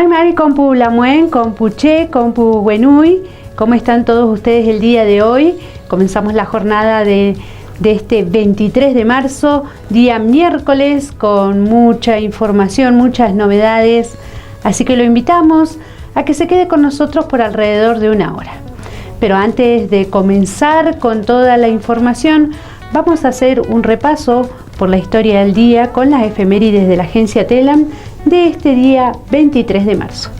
Mari compu lamuen, compu che, compu buenui. ¿Cómo están todos ustedes el día de hoy? Comenzamos la jornada de este 23 de marzo, día miércoles, con mucha información, muchas novedades. Así que lo invitamos a que se quede con nosotros por alrededor de una hora. Pero antes de comenzar con toda la información, vamos a hacer un repaso por la historia del día con las efemérides de la agencia TELAM de este día 23 de marzo.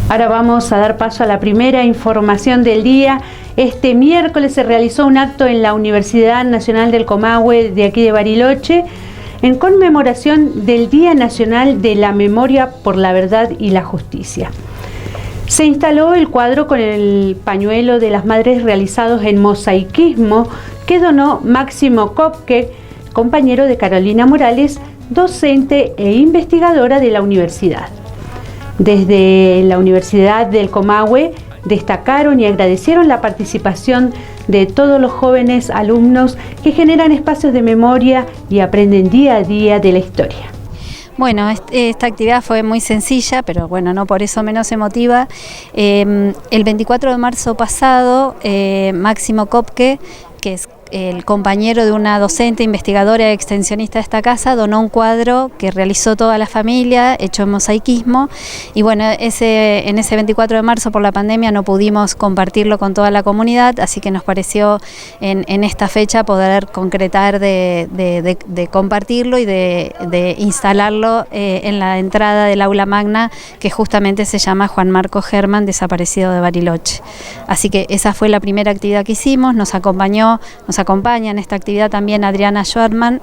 Ahora vamos a dar paso a la primera información del día. Este miércoles se realizó un acto en la Universidad Nacional del Comahue de aquí de Bariloche en conmemoración del Día Nacional de la Memoria por la Verdad y la Justicia. Se instaló el cuadro con el pañuelo de las madres realizados en mosaicismo que donó Máximo Kopke, compañero de Carolina Morales, docente e investigadora de la universidad. Desde la Universidad del Comahue destacaron y agradecieron la participación de todos los jóvenes alumnos que generan espacios de memoria y aprenden día a día de la historia. Bueno, esta actividad fue muy sencilla, pero bueno, no por eso menos emotiva. El 24 de marzo pasado, Máximo Kopke, que es el compañero de una docente, investigadora y extensionista de esta casa, donó un cuadro que realizó toda la familia, hecho en mosaicismo, y bueno, en ese 24 de marzo por la pandemia no pudimos compartirlo con toda la comunidad, así que nos pareció en esta fecha poder concretar de compartirlo y de instalarlo en la entrada del aula magna, que justamente se llama Juan Marcos Germán, desaparecido de Bariloche. Así que esa fue la primera actividad que hicimos. Nos acompaña en esta actividad también Adriana Schwartman,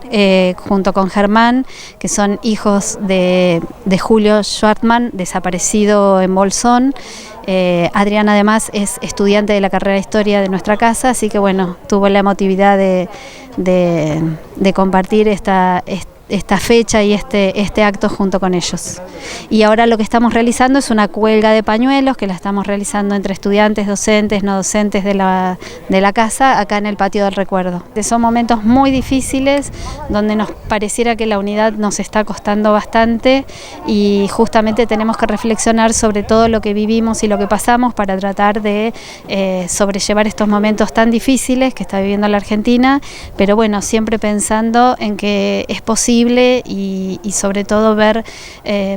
junto con Germán, que son hijos de Julio Schwartman, desaparecido en Bolsón. Adriana además es estudiante de la carrera de Historia de nuestra casa, así que bueno, tuvo la emotividad de compartir esta fecha y este acto junto con ellos. Y ahora lo que estamos realizando es una cuelga de pañuelos que la estamos realizando entre estudiantes, docentes, no docentes de la casa, acá en el patio del recuerdo. Son momentos muy difíciles donde nos pareciera que la unidad nos está costando bastante y justamente tenemos que reflexionar sobre todo lo que vivimos y lo que pasamos para tratar de sobrellevar estos momentos tan difíciles que está viviendo la Argentina, pero bueno, siempre pensando en que es posible y sobre todo ver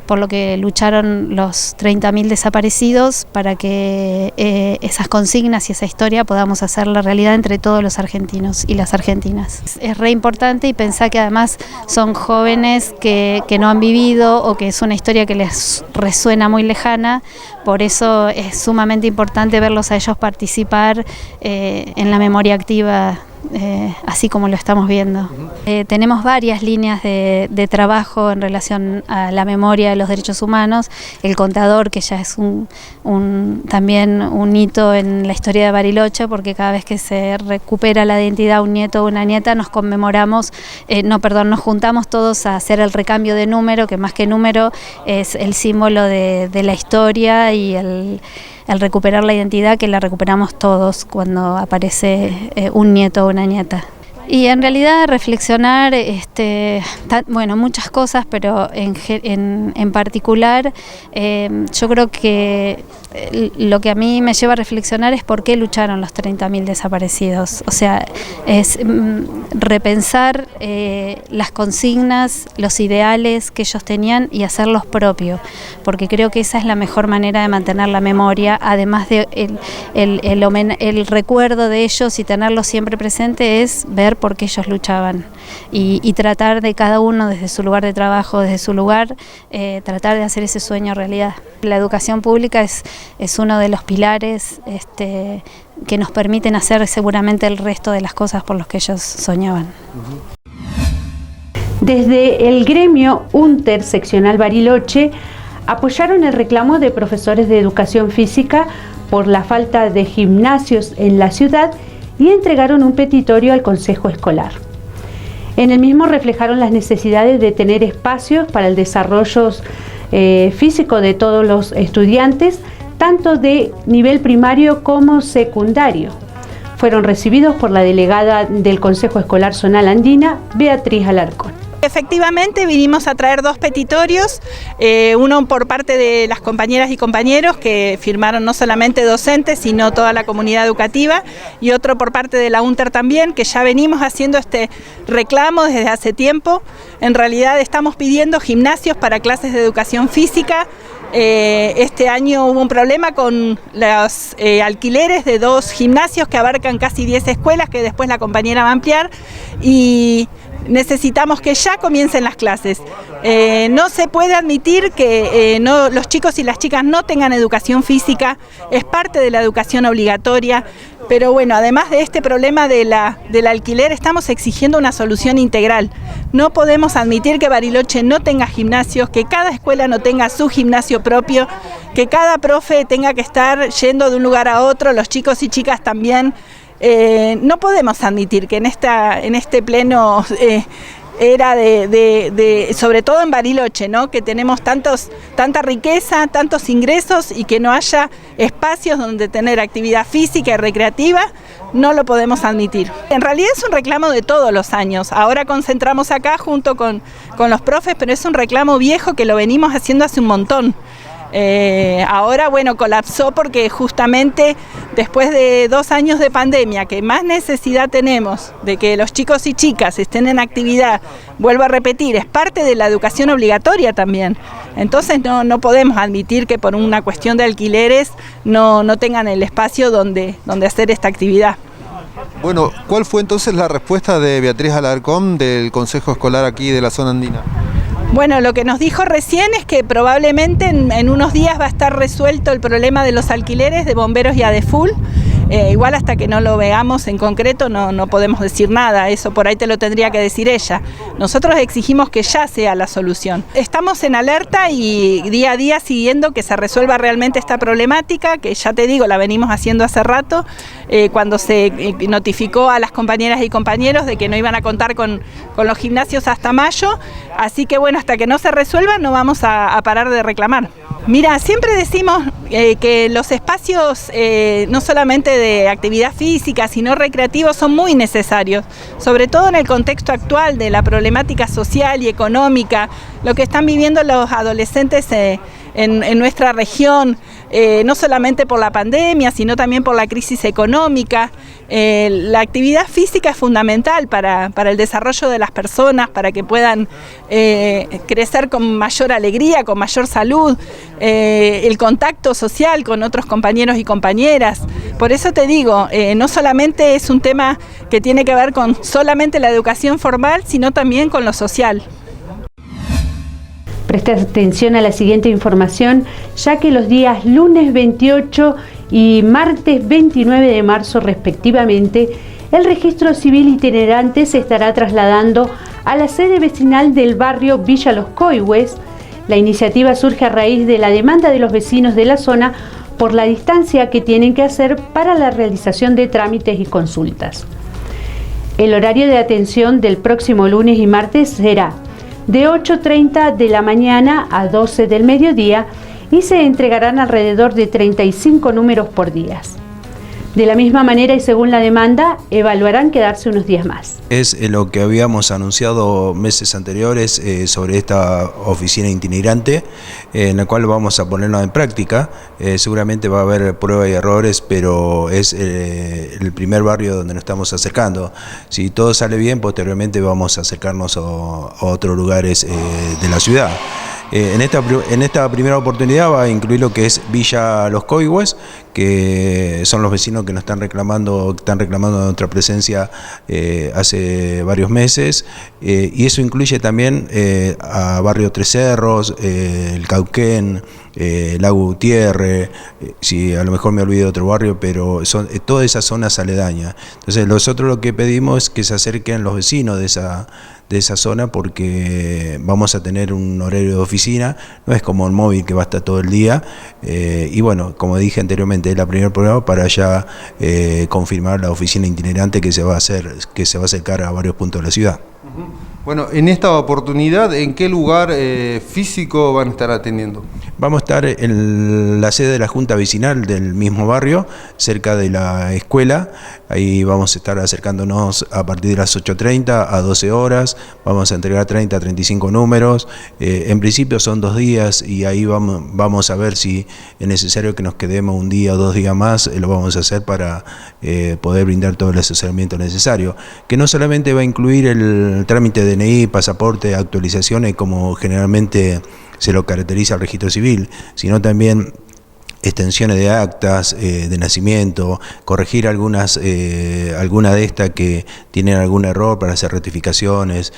por lo que lucharon los 30.000 desaparecidos para que esas consignas y esa historia podamos hacerla realidad entre todos los argentinos y las argentinas. Es re importante y pensar que además son jóvenes que no han vivido o que es una historia que les resuena muy lejana, por eso es sumamente importante verlos a ellos participar en la memoria activa. Así como lo estamos viendo. Tenemos varias líneas de trabajo en relación a la memoria de los derechos humanos. El contador, que ya es también un hito en la historia de Bariloche, porque cada vez que se recupera la identidad de un nieto o una nieta, nos juntamos todos a hacer el recambio de número, que más que número es el símbolo de la historia y el recuperar la identidad, que la recuperamos todos cuando aparece un nieto o una nieta. Y en realidad reflexionar, muchas cosas, pero en particular yo creo que lo que a mí me lleva a reflexionar es por qué lucharon los 30.000 desaparecidos. O sea, es repensar las consignas, los ideales que ellos tenían y hacerlos propios, porque creo que esa es la mejor manera de mantener la memoria, además de el recuerdo de ellos y tenerlo siempre presente, es ver por qué ellos luchaban y tratar de cada uno desde su lugar de trabajo, desde su lugar, tratar de hacer ese sueño realidad. La educación pública es uno de los pilares que nos permiten hacer seguramente el resto de las cosas por los que ellos soñaban. Desde el gremio UNTER seccional Bariloche apoyaron el reclamo de profesores de educación física por la falta de gimnasios en la ciudad y entregaron un petitorio al Consejo Escolar. En el mismo reflejaron las necesidades de tener espacios para el desarrollo físico de todos los estudiantes, tanto de nivel primario como secundario. Fueron recibidos por la delegada del Consejo Escolar Zonal Andina, Beatriz Alarcón. Efectivamente vinimos a traer dos petitorios, uno por parte de las compañeras y compañeros que firmaron no solamente docentes sino toda la comunidad educativa, y otro por parte de la UNTER también, que ya venimos haciendo este reclamo desde hace tiempo. En realidad estamos pidiendo gimnasios para clases de educación física. Este año hubo un problema con los alquileres de 2 gimnasios que abarcan casi 10 escuelas, que después la compañera va a ampliar, y necesitamos que ya comiencen las clases. No se puede admitir que los chicos y las chicas no tengan educación física, es parte de la educación obligatoria, pero bueno, además de este problema del alquiler, estamos exigiendo una solución integral. No podemos admitir que Bariloche no tenga gimnasios, que cada escuela no tenga su gimnasio propio, que cada profe tenga que estar yendo de un lugar a otro, los chicos y chicas también. No podemos admitir que en este pleno era sobre todo en Bariloche, ¿no?, que tenemos tanta riqueza, tantos ingresos, y que no haya espacios donde tener actividad física y recreativa. No lo podemos admitir. En realidad es un reclamo de todos los años. Ahora concentramos acá junto con los profes, pero es un reclamo viejo que lo venimos haciendo hace un montón. Ahora, bueno, colapsó porque justamente después de 2 años de pandemia, que más necesidad tenemos de que los chicos y chicas estén en actividad, vuelvo a repetir, es parte de la educación obligatoria también. Entonces no podemos admitir que por una cuestión de alquileres no tengan el espacio donde hacer esta actividad. Bueno, ¿cuál fue entonces la respuesta de Beatriz Alarcón del Consejo Escolar aquí de la zona andina? Bueno, lo que nos dijo recién es que probablemente en unos días va a estar resuelto el problema de los alquileres de Bomberos y ADEFUL. igual hasta que no lo veamos en concreto no podemos decir nada, eso por ahí te lo tendría que decir ella. Nosotros exigimos que ya sea la solución. Estamos en alerta y día a día siguiendo que se resuelva realmente esta problemática, que ya te digo, la venimos haciendo hace rato, cuando se notificó a las compañeras y compañeros de que no iban a contar con los gimnasios hasta mayo, así que bueno, hasta que no se resuelva no vamos a parar de reclamar. Mira, siempre decimos que los espacios no solamente de actividad física, sino recreativos son muy necesarios, sobre todo en el contexto actual de la problemática social y económica, lo que están viviendo los adolescentes en nuestra región, no solamente por la pandemia, sino también por la crisis económica. La actividad física es fundamental para el desarrollo de las personas, para que puedan crecer con mayor alegría, con mayor salud, el contacto social con otros compañeros y compañeras. Por eso te digo, no solamente es un tema que tiene que ver con solamente la educación formal, sino también con lo social. Presta atención a la siguiente información, ya que los días lunes 28 y martes 29 de marzo respectivamente, el registro civil itinerante se estará trasladando a la sede vecinal del barrio Villa Los Coihues. La iniciativa surge a raíz de la demanda de los vecinos de la zona por la distancia que tienen que hacer para la realización de trámites y consultas. El horario de atención del próximo lunes y martes será de 8:30 de la mañana a 12 del mediodía y se entregarán alrededor de 35 números por día. De la misma manera y según la demanda, evaluarán quedarse unos días más. Es lo que habíamos anunciado meses anteriores sobre esta oficina itinerante, en la cual vamos a ponerla en práctica. Seguramente va a haber pruebas y errores, pero es el primer barrio donde nos estamos acercando. Si todo sale bien, posteriormente vamos a acercarnos a otros lugares de la ciudad. En esta primera oportunidad va a incluir lo que es Villa Los Coihues, que son los vecinos que nos están reclamando nuestra presencia hace varios meses, y eso incluye también a Barrio Tres Cerros, el Cauquén, Lago Gutiérrez, si a lo mejor me olvido de otro barrio, pero son todas esas zonas aledañas. Entonces nosotros lo que pedimos es que se acerquen los vecinos de esa zona, porque vamos a tener un horario de oficina, no es como el móvil que va a estar todo el día, y bueno, como dije anteriormente, es la primera prueba para ya confirmar la oficina itinerante que se va a acercar a varios puntos de la ciudad. Bueno, en esta oportunidad, ¿en qué lugar físico van a estar atendiendo? Vamos a estar en la sede de la Junta Vecinal del mismo barrio, cerca de la escuela. Ahí vamos a estar acercándonos a partir de las 8:30 a 12 horas. Vamos a entregar 30 a 35 números. En principio son 2 días y ahí vamos a ver si es necesario que nos quedemos un día o 2 días más. Lo vamos a hacer para poder brindar todo el asesoramiento necesario. Que no solamente va a incluir el trámite de DNI, pasaporte, actualizaciones, como generalmente se lo caracteriza al registro civil, sino también extensiones de actas de nacimiento, corregir alguna de estas que tienen algún error para hacer rectificaciones,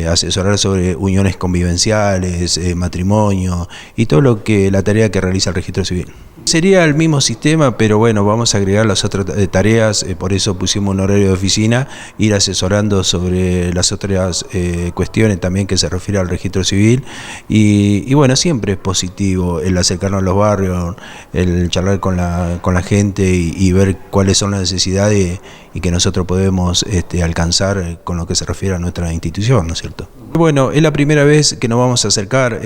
asesorar sobre uniones convivenciales, matrimonio y todo la tarea que realiza el registro civil. Sería el mismo sistema, pero bueno, vamos a agregar las otras tareas, por eso pusimos un horario de oficina, ir asesorando sobre las otras cuestiones también que se refiere al registro civil, y bueno, siempre es positivo el acercarnos a los barrios, el charlar con la gente y ver cuáles son las necesidades y que nosotros podemos alcanzar con lo que se refiere a nuestra institución, ¿no es cierto? Bueno, es la primera vez que nos vamos a acercar.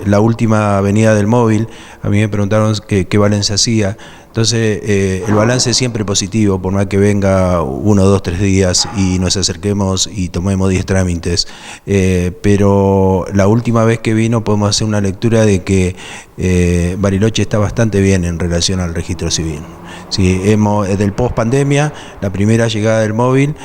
La última venida del móvil, a mí me preguntaron qué balance hacía. Entonces el balance es siempre positivo, por más que venga 1, 2, 3 días y nos acerquemos y tomemos 10 trámites, pero la última vez que vino podemos hacer una lectura de que Bariloche está bastante bien en relación al registro civil. Sí, del post pandemia, la primera llegada del móvil,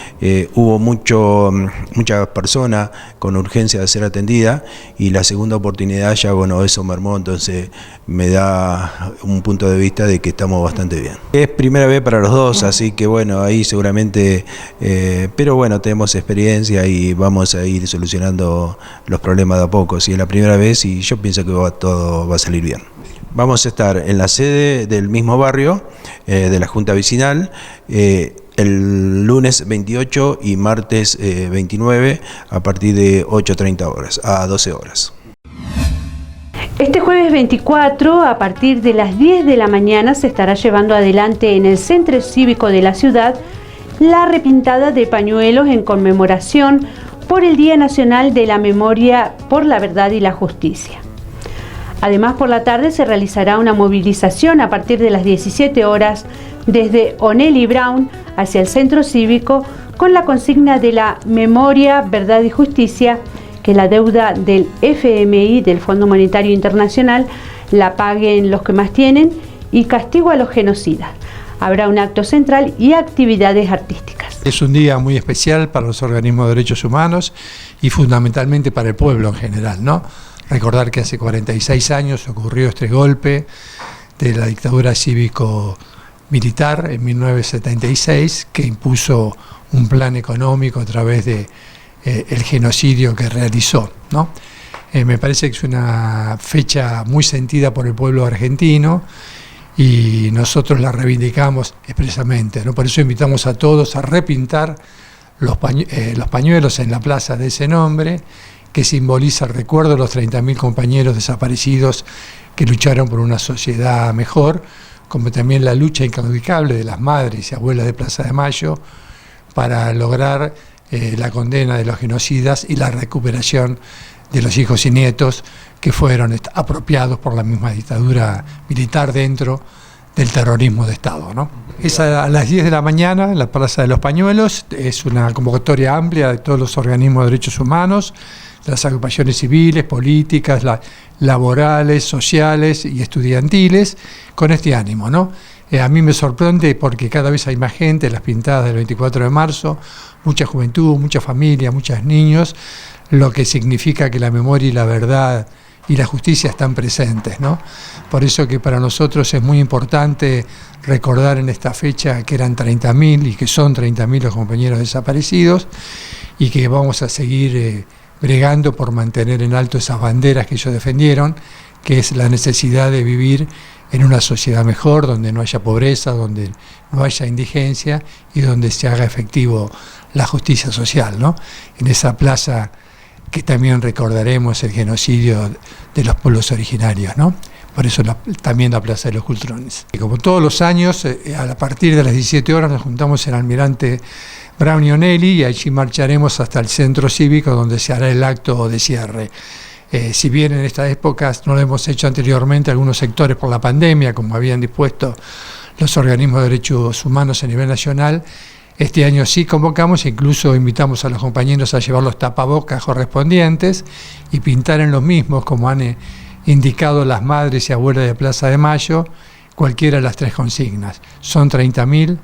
hubo muchas personas con urgencia de ser atendida, y la segunda oportunidad ya, bueno, eso mermó, entonces me da un punto de vista de que estamos bastante bien. Es primera vez para los dos, así que bueno, ahí seguramente, pero bueno, tenemos experiencia y vamos a ir solucionando los problemas de a poco. Si es la primera vez, y yo pienso que todo va a salir bien. Vamos a estar en la sede del mismo barrio, de la Junta Vecinal, el lunes 28 y martes 29 a partir de 8:30 horas a 12 horas. Este jueves 24, a partir de las 10 de la mañana, se estará llevando adelante en el Centro Cívico de la ciudad la repintada de pañuelos en conmemoración por el Día Nacional de la Memoria por la Verdad y la Justicia. Además, por la tarde se realizará una movilización a partir de las 17 horas desde O'Neill y Brown hacia el Centro Cívico con la consigna de la memoria, verdad y justicia, que la deuda del FMI, del Fondo Monetario Internacional, la paguen los que más tienen, y castigo a los genocidas. Habrá un acto central y actividades artísticas. Es un día muy especial para los organismos de derechos humanos y fundamentalmente para el pueblo en general, ¿no? Recordar que hace 46 años ocurrió este golpe de la dictadura cívico-militar en 1976, que impuso un plan económico a través de el genocidio que realizó, ¿no? Me parece que es una fecha muy sentida por el pueblo argentino y nosotros la reivindicamos expresamente, ¿no? Por eso invitamos a todos a repintar los pañuelos en la plaza de ese nombre, que simboliza el recuerdo de los 30.000 compañeros desaparecidos que lucharon por una sociedad mejor, como también la lucha incaudicable de las madres y abuelas de Plaza de Mayo para lograr la condena de los genocidas y la recuperación de los hijos y nietos que fueron apropiados por la misma dictadura militar dentro del terrorismo de Estado, ¿no? Es a las 10 de la mañana en la Plaza de los Pañuelos. Es una convocatoria amplia de todos los organismos de derechos humanos, las agrupaciones civiles, políticas, laborales, sociales y estudiantiles, con este ánimo, ¿no? A mí me sorprende porque cada vez hay más gente en las pintadas del 24 de marzo, mucha juventud, mucha familia, muchos niños, lo que significa que la memoria y la verdad y la justicia están presentes, ¿no? Por eso que para nosotros es muy importante recordar en esta fecha que eran 30.000 y que son 30.000 los compañeros desaparecidos, y que vamos a seguir bregando por mantener en alto esas banderas que ellos defendieron, que es la necesidad de vivir en una sociedad mejor, donde no haya pobreza, donde no haya indigencia y donde se haga efectivo la justicia social, ¿no? En esa plaza que también recordaremos el genocidio de los pueblos originarios, ¿no? Por eso también la Plaza de los Cultrones. Y como todos los años, a partir de las 17 horas nos juntamos en Almirante Brown y O'Neill y allí marcharemos hasta el Centro Cívico, donde se hará el acto de cierre. Si bien en estas épocas no lo hemos hecho anteriormente algunos sectores por la pandemia, como habían dispuesto los organismos de derechos humanos a nivel nacional, este año sí convocamos e incluso invitamos a los compañeros a llevar los tapabocas correspondientes y pintar en los mismos, como han indicado las madres y abuelas de Plaza de Mayo, cualquiera de las tres consignas. Son 30.000,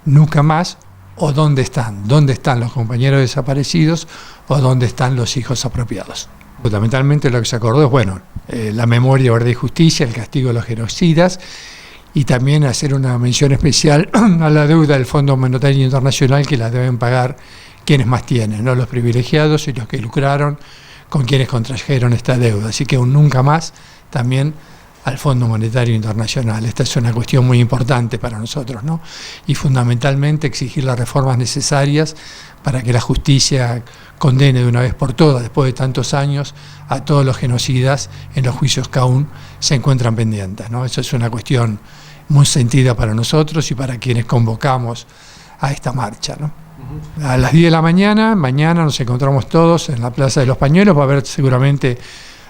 nunca más, o ¿dónde están? ¿Dónde están los compañeros desaparecidos o dónde están los hijos apropiados? Fundamentalmente lo que se acordó es, bueno, la memoria, verdad y justicia, el castigo de los genocidas, y también hacer una mención especial a la deuda del Fondo Monetario Internacional, que la deben pagar quienes más tienen, ¿no? Los privilegiados y los que lucraron con quienes contrajeron esta deuda. Así que un nunca más también al Fondo Monetario Internacional. Esta es una cuestión muy importante para nosotros, ¿no? Y fundamentalmente exigir las reformas necesarias para que la justicia condene de una vez por todas, después de tantos años, a todos los genocidas en los juicios que aún se encuentran pendientes, ¿no? Eso es una cuestión muy sentida para nosotros y para quienes convocamos a esta marcha, ¿no? A las 10 de la mañana nos encontramos todos en la Plaza de los Pañuelos. Va a haber seguramente,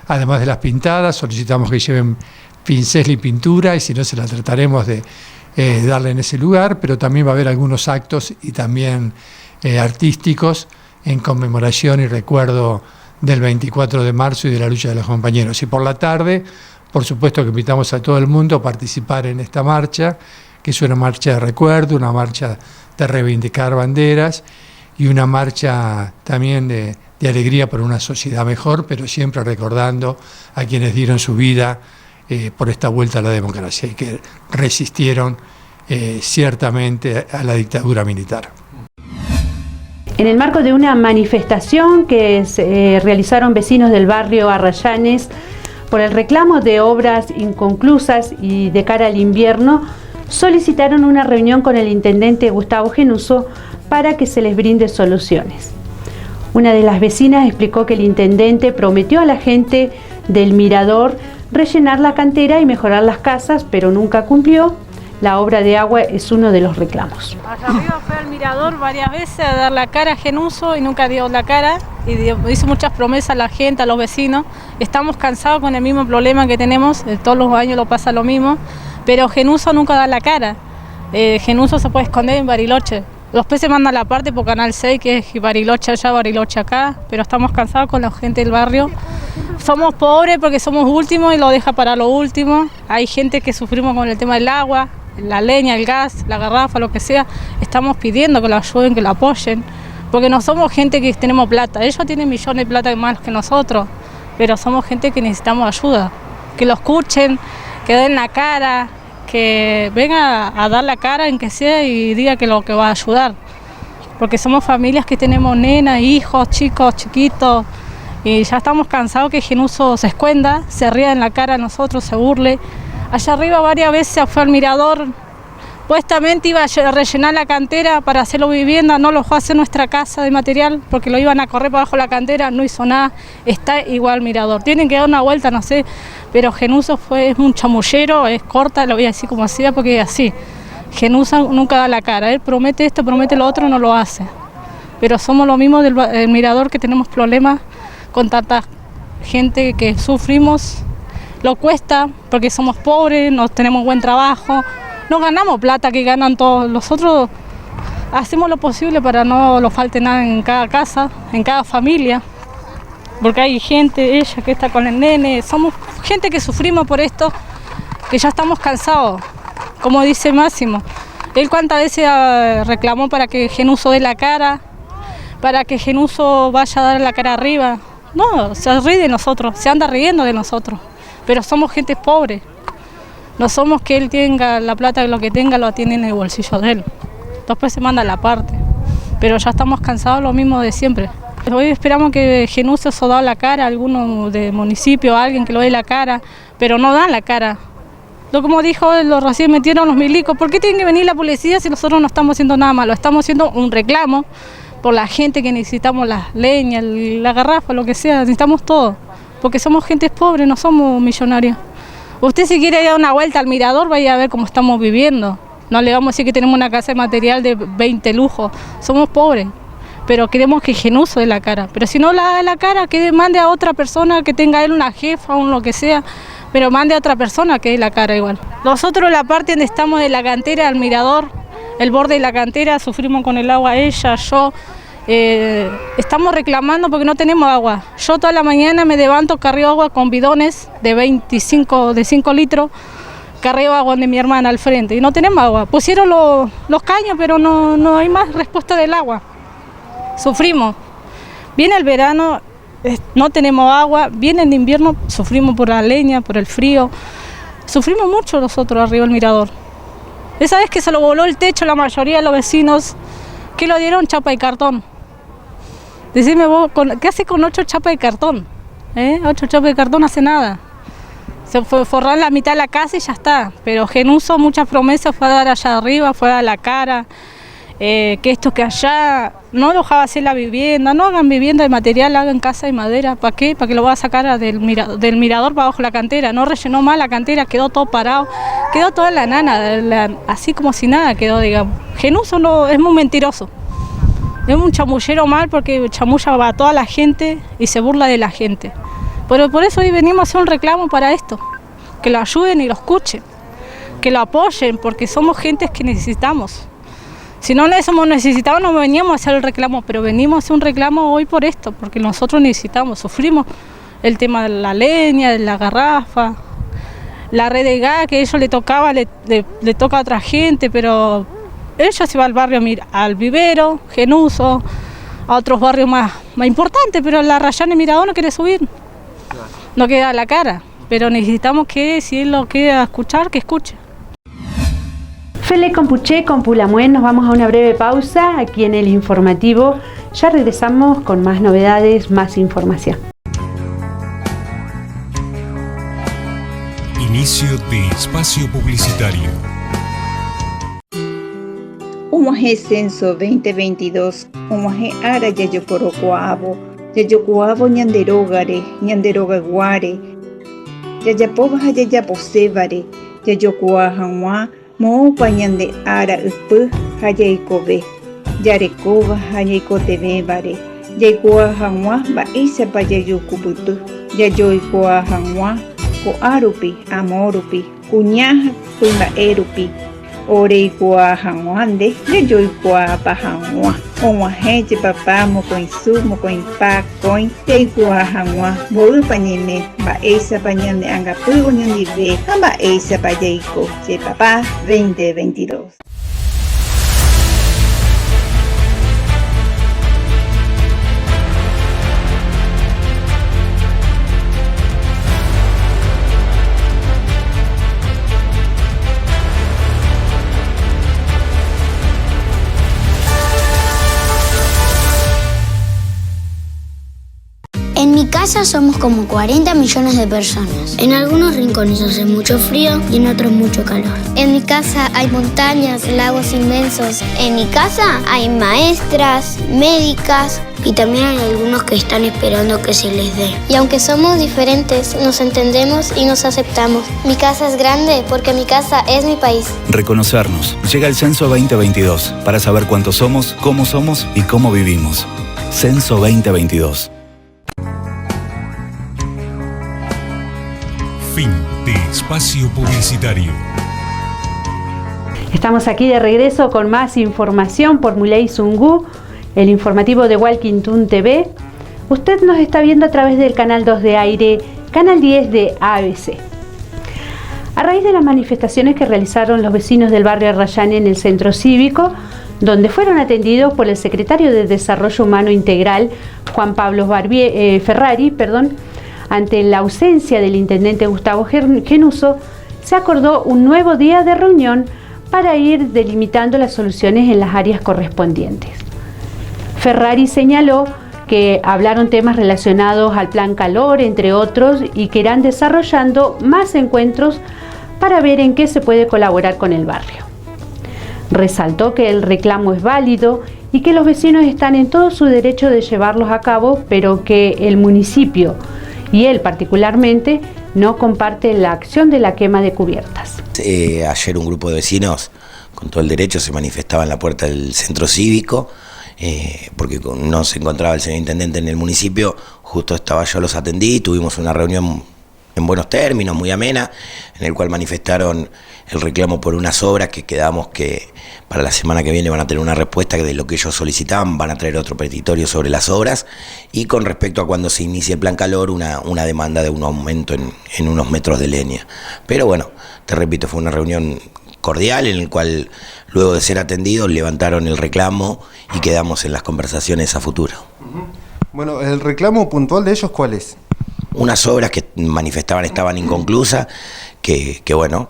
además de las pintadas, solicitamos que lleven pincel y pintura, y si no se la trataremos de darle en ese lugar, pero también va a haber algunos actos y también artísticos en conmemoración y recuerdo del 24 de marzo y de la lucha de los compañeros. Y por la tarde, por supuesto que invitamos a todo el mundo a participar en esta marcha, que es una marcha de recuerdo, una marcha de reivindicar banderas y una marcha también de alegría por una sociedad mejor, pero siempre recordando a quienes dieron su vida por esta vuelta a la democracia y que resistieron ciertamente a la dictadura militar. En el marco de una manifestación que realizaron vecinos del barrio Arrayanes Por el reclamo de obras inconclusas y de cara al invierno, solicitaron una reunión con el intendente Gustavo Genuso para que se les brinde soluciones. Una de las vecinas explicó que el intendente prometió a la gente del mirador rellenar la cantera y mejorar las casas, pero nunca cumplió. La obra de agua es uno de los reclamos. Allá arriba fue al mirador varias veces a dar la cara a Genuso y nunca dio la cara, y hizo muchas promesas a la gente, a los vecinos. Estamos cansados con el mismo problema que tenemos, todos los años lo pasa lo mismo, pero Genuso nunca da la cara. Genuso se puede esconder en Bariloche. Los peces mandan la parte por Canal 6, que es Bariloche allá, Bariloche acá, pero estamos cansados con la gente del barrio. Somos pobres porque somos últimos y lo deja para lo último. Hay gente que sufrimos con el tema del agua, la leña, el gas, la garrafa, lo que sea. Estamos pidiendo que lo ayuden, que lo apoyen, porque no somos gente que tenemos plata. Ellos tienen millones de plata más que nosotros, pero somos gente que necesitamos ayuda. Que lo escuchen, que den la cara, que venga a dar la cara en que sea y diga que lo que va a ayudar. Porque somos familias que tenemos nenas, hijos, chicos, chiquitos, y ya estamos cansados que Genuso se esconda, se ría en la cara a nosotros, se burle. Allá arriba varias veces fue al mirador, supuestamente iba a rellenar la cantera para hacerlo vivienda, no lo fue a hacer nuestra casa de material porque lo iban a correr por abajo de la cantera, no hizo nada, está igual mirador. Tienen que dar una vuelta, no sé, pero Genuso es un chamullero, es corta, lo voy a decir como así, porque es así. Genuso nunca da la cara, él promete esto, promete lo otro, no lo hace. Pero somos lo mismo del mirador, que tenemos problemas con tanta gente que sufrimos. Lo cuesta porque somos pobres, no tenemos buen trabajo, no ganamos plata que ganan todos. Nosotros hacemos lo posible para no nos falte nada en cada casa, en cada familia, porque hay gente, ella que está con el nene, somos gente que sufrimos por esto, que ya estamos cansados, como dice Máximo. Él cuántas veces reclamó para que Genuso dé la cara, para que Genuso vaya a dar la cara arriba. No, se ríe de nosotros, se anda riendo de nosotros, pero somos gente pobre. No somos que él tenga la plata, lo que tenga lo tiene en el bolsillo de él. Después se manda la parte, pero ya estamos cansados lo mismo de siempre. Hoy esperamos que Genuso se da la cara, alguno del municipio, alguien que lo dé la cara, pero no dan la cara. Como dijo él, lo recién metieron los milicos. ¿Por qué tiene que venir la policía si nosotros no estamos haciendo nada malo? Estamos haciendo un reclamo por la gente que necesitamos las leñas, la garrafa, lo que sea, necesitamos todo, porque somos gente pobre, no somos millonarios. Usted si quiere dar una vuelta al mirador, vaya a ver cómo estamos viviendo. No le vamos a decir que tenemos una casa de material de 20 lujos, somos pobres, pero queremos que Genuso dé la cara. Pero si no la da la cara, que mande a otra persona, que tenga él una jefa o lo que sea, pero mande a otra persona que dé la cara igual. Nosotros la parte donde estamos de la cantera al mirador, el borde de la cantera, sufrimos con el agua ella, yo. Estamos reclamando porque no tenemos agua. Yo toda la mañana me levanto, cargo agua con bidones de 5 litros, cargo agua de mi hermana al frente y no tenemos agua. Pusieron los caños, pero no hay más respuesta del agua. Sufrimos. Viene el verano, no tenemos agua, viene el invierno, sufrimos por la leña, por el frío. Sufrimos mucho nosotros arriba del mirador. Esa vez que se lo voló el techo la mayoría de los vecinos, que lo dieron chapa y cartón. Decime vos, ¿qué hace con 8 chapas de cartón? 8 chapas de cartón no hace nada. Se fue forrar la mitad de la casa y ya está. Pero Genuso muchas promesas fue a dar allá arriba, fue a dar la cara, que esto que allá, no dejaba hacer la vivienda, no hagan vivienda de material, hagan casa de madera. ¿Para qué? Para que lo va a sacar del mirador para abajo de la cantera. No rellenó más la cantera, quedó todo parado, quedó toda la nana, así como si nada quedó, digamos. Genuso no, es muy mentiroso. Es un chamullero mal porque chamulla a toda la gente y se burla de la gente. Pero por eso hoy venimos a hacer un reclamo para esto, que lo ayuden y lo escuchen, que lo apoyen, porque somos gentes que necesitamos. Si no somos necesitados no veníamos a hacer el reclamo, pero venimos a hacer un reclamo hoy por esto, porque nosotros necesitamos, sufrimos el tema de la leña, de la garrafa, la red de gas que a ellos le tocaba, le toca a otra gente, pero ella se va al barrio, al Vivero, Genuso, a otros barrios más importantes, pero la Rayana y Mirador no quiere subir, no queda la cara, pero necesitamos que, si él lo quiere escuchar, que escuche. Fele Compuché, con Pulamuen, nos vamos a una breve pausa aquí en el informativo. Ya regresamos con más novedades, más información. Inicio de espacio publicitario. Umaje Censo 2022, umaje ara yayoporokuavo, yayokuavo ñanderogare, ñanderogaguare, yayapova yayaposevare, yayokua hag̃ua, moõpa ñande ara ypy ha yaikove, yarekóva ha yaikotevévare, yaikuaa hag̃ua mba'éichapa jajokupyty, jajoikuaa hag̃ua ko'árupi, amórupi, kuña kuimba'érupi, oreikuaa hag̃ua nde jajoikuaapa hag̃ua, og̃uahẽ jepapa mokõisu, mokõipa, kõi, jaikuaa hag̃ua mboýpa ñeme, mba'éichapa ñande ãngapy oñondive ha mba'éichapa jaiko jepapa 2022. En mi casa somos como 40 millones de personas. En algunos rincones hace mucho frío y en otros mucho calor. En mi casa hay montañas, lagos inmensos. En mi casa hay maestras, médicas y también hay algunos que están esperando que se les dé. Y aunque somos diferentes, nos entendemos y nos aceptamos. Mi casa es grande porque mi casa es mi país. Reconocernos. Llega el Censo 2022 para saber cuántos somos y cómo vivimos. Censo 2022. Fin de espacio publicitario. Estamos aquí de regreso con más información por Muley Zungu, el informativo de Walking Toon TV. Usted nos está viendo a través del canal 2 de aire, canal 10 de ABC. A raíz de las manifestaciones que realizaron los vecinos del barrio Arrayán en el centro cívico, donde fueron atendidos por el secretario de Desarrollo Humano Integral, Juan Pablo Ferrari, ante la ausencia del intendente Gustavo Genuso, se acordó un nuevo día de reunión para ir delimitando las soluciones en las áreas correspondientes. Ferrari señaló que hablaron temas relacionados al Plan Calor, entre otros, y que irán desarrollando más encuentros para ver en qué se puede colaborar con el barrio. Resaltó que el reclamo es válido y que los vecinos están en todo su derecho de llevarlos a cabo, pero que el municipio y él particularmente no comparte la acción de la quema de cubiertas. Ayer un grupo de vecinos con todo el derecho se manifestaba en la puerta del centro cívico porque no se encontraba el señor intendente en el municipio. Justo yo los atendí, tuvimos una reunión en buenos términos, muy amena, en el cual manifestaron el reclamo por unas obras que quedamos que para la semana que viene van a tener una respuesta de lo que ellos solicitaban, van a traer otro petitorio sobre las obras, y con respecto a cuando se inicie el Plan Calor, una demanda de un aumento en unos metros de leña. Pero bueno, te repito, fue una reunión cordial en el cual luego de ser atendidos levantaron el reclamo y quedamos en las conversaciones a futuro. Bueno, ¿el reclamo puntual de ellos cuál es? Unas obras que manifestaban estaban inconclusas, que bueno,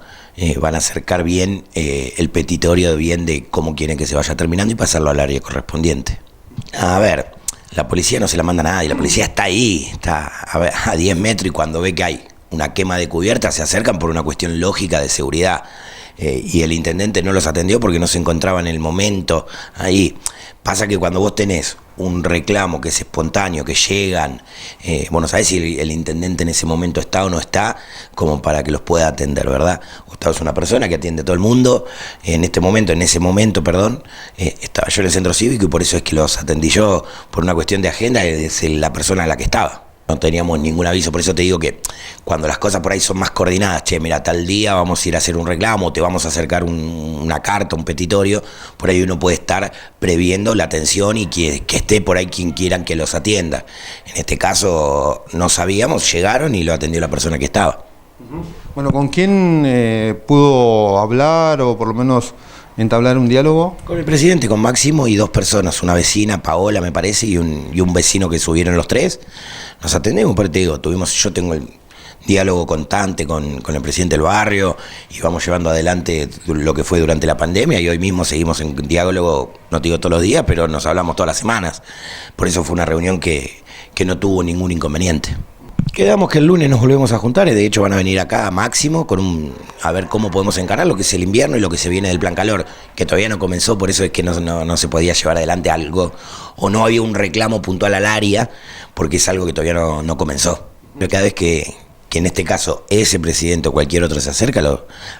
van a acercar bien el petitorio bien de cómo quieren que se vaya terminando y pasarlo al área correspondiente. A ver, la policía no se la manda a nadie, la policía está ahí, está a 10 metros, y cuando ve que hay una quema de cubierta se acercan por una cuestión lógica de seguridad. Y el intendente no los atendió porque no se encontraba en el momento ahí. Pasa que cuando vos tenés un reclamo que es espontáneo, que llegan, bueno, sabés si el intendente en ese momento está o no está, como para que los pueda atender, ¿verdad? Gustavo es una persona que atiende a todo el mundo. En ese momento, estaba yo en el centro cívico y por eso es que los atendí yo, por una cuestión de agenda, es la persona a la que estaba. No teníamos ningún aviso, por eso te digo que cuando las cosas por ahí son más coordinadas, mira, tal día vamos a ir a hacer un reclamo, te vamos a acercar una carta, un petitorio, por ahí uno puede estar previendo la atención y que esté por ahí quien quieran que los atienda. En este caso no sabíamos, llegaron y lo atendió la persona que estaba. Bueno, ¿con quién pudo hablar o por lo menos entablar un diálogo? Con el presidente, con Máximo y dos personas, una vecina, Paola me parece, y un vecino que subieron los tres. Nos atendemos, pero te digo, yo tengo el diálogo constante con el presidente del barrio y vamos llevando adelante lo que fue durante la pandemia, y hoy mismo seguimos en diálogo, no te digo todos los días, pero nos hablamos todas las semanas. Por eso fue una reunión que no tuvo ningún inconveniente. Quedamos que el lunes nos volvemos a juntar, y de hecho van a venir acá a Máximo a ver cómo podemos encarar lo que es el invierno y lo que se viene del plan calor, que todavía no comenzó, por eso es que no se podía llevar adelante algo, o no había un reclamo puntual al área, porque es algo que todavía no comenzó. Pero cada vez que en este caso ese presidente o cualquier otro se acerca,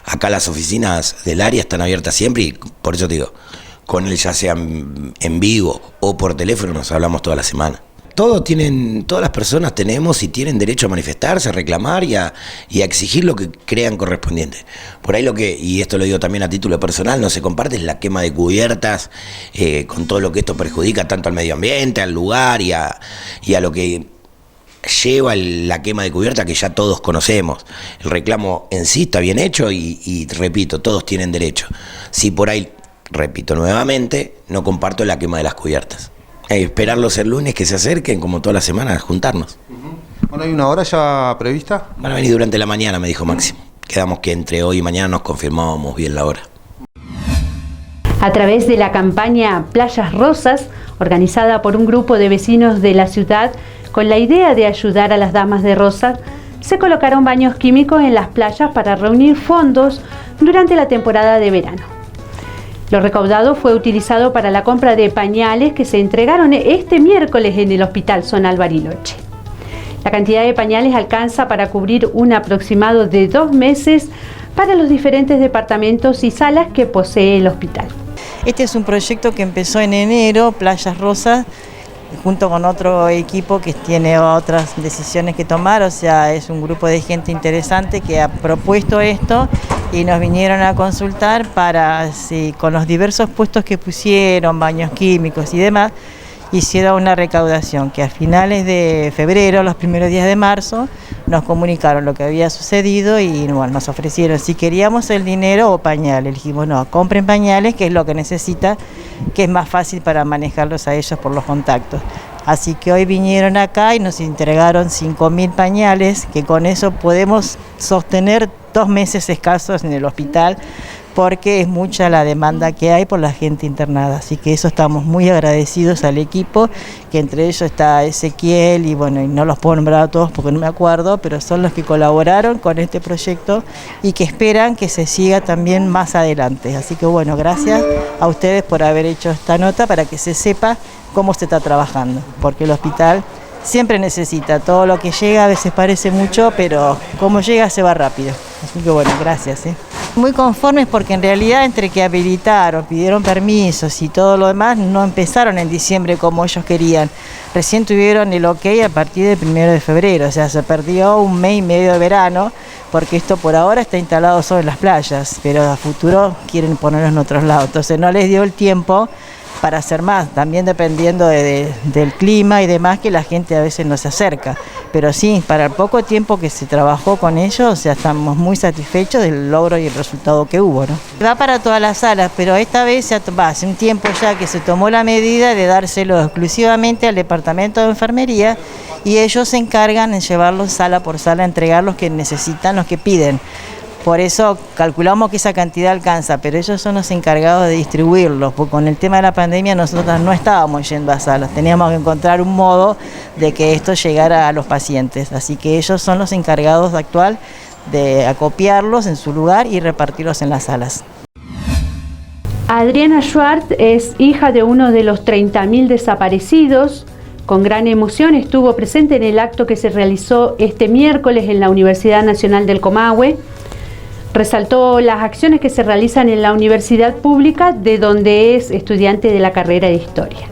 acá las oficinas del área están abiertas siempre, y por eso te digo, con él ya sea en vivo o por teléfono nos hablamos toda la semana. Todas las personas tenemos y tienen derecho a manifestarse, a reclamar y a exigir lo que crean correspondiente. Por ahí y esto lo digo también a título personal, no se comparte es la quema de cubiertas, con todo lo que esto perjudica tanto al medio ambiente, al lugar y a lo que lleva la quema de cubierta que ya todos conocemos. El reclamo en sí está bien hecho y repito, todos tienen derecho. Si por ahí, repito nuevamente, no comparto la quema de las cubiertas. Esperarlos el lunes que se acerquen, como toda la semana, a juntarnos. Bueno, ¿hay una hora ya prevista? Van a venir durante la mañana, me dijo Máximo. Quedamos que entre hoy y mañana nos confirmábamos bien la hora. A través de la campaña Playas Rosas, organizada por un grupo de vecinos de la ciudad, con la idea de ayudar a las damas de rosas, se colocaron baños químicos en las playas para reunir fondos durante la temporada de verano. Lo recaudado fue utilizado para la compra de pañales que se entregaron este miércoles en el Hospital Zonal Bariloche. La cantidad de pañales alcanza para cubrir un aproximado de 2 meses para los diferentes departamentos y salas que posee el hospital. Este es un proyecto que empezó en enero, Playas Rosas, junto con otro equipo que tiene otras decisiones que tomar, o sea, es un grupo de gente interesante que ha propuesto esto y nos vinieron a consultar para, si con los diversos puestos que pusieron, baños químicos y demás, hicieron una recaudación que a finales de febrero, los primeros días de marzo, nos comunicaron lo que había sucedido y bueno, nos ofrecieron si queríamos el dinero o pañales. Dijimos, no, compren pañales, que es lo que necesita, que es más fácil para manejarlos a ellos por los contactos. Así que hoy vinieron acá y nos entregaron 5.000 pañales, que con eso podemos sostener 2 meses escasos en el hospital, porque es mucha la demanda que hay por la gente internada. Así que eso estamos muy agradecidos al equipo, que entre ellos está Ezequiel y bueno, y no los puedo nombrar a todos porque no me acuerdo, pero son los que colaboraron con este proyecto y que esperan que se siga también más adelante. Así que bueno, gracias a ustedes por haber hecho esta nota para que se sepa cómo se está trabajando, porque el hospital siempre necesita, todo lo que llega a veces parece mucho, pero como llega se va rápido. Así que bueno, gracias. Muy conformes porque en realidad entre que habilitaron, pidieron permisos y todo lo demás, no empezaron en diciembre como ellos querían. Recién tuvieron el ok a partir del 1 de febrero, o sea, se perdió 1 mes y medio de verano, porque esto por ahora está instalado solo en las playas, pero a futuro quieren ponerlo en otros lados. Entonces no les dio el tiempo para hacer más, también dependiendo del clima y demás, que la gente a veces no se acerca. Pero sí, para el poco tiempo que se trabajó con ellos, o sea, estamos muy satisfechos del logro y el resultado que hubo, ¿no? Va para todas las salas, pero esta vez hace un tiempo ya que se tomó la medida de dárselo exclusivamente al departamento de enfermería y ellos se encargan en llevarlos sala por sala, entregar los que necesitan, los que piden. Por eso calculamos que esa cantidad alcanza, pero ellos son los encargados de distribuirlos, porque con el tema de la pandemia nosotros no estábamos yendo a salas, teníamos que encontrar un modo de que esto llegara a los pacientes, así que ellos son los encargados actual de acopiarlos en su lugar y repartirlos en las salas. Adriana Schwartz es hija de uno de los 30.000 desaparecidos. Con gran emoción estuvo presente en el acto que se realizó este miércoles en la Universidad Nacional del Comahue. Resaltó las acciones que se realizan en la universidad pública, de donde es estudiante de la carrera de Historia.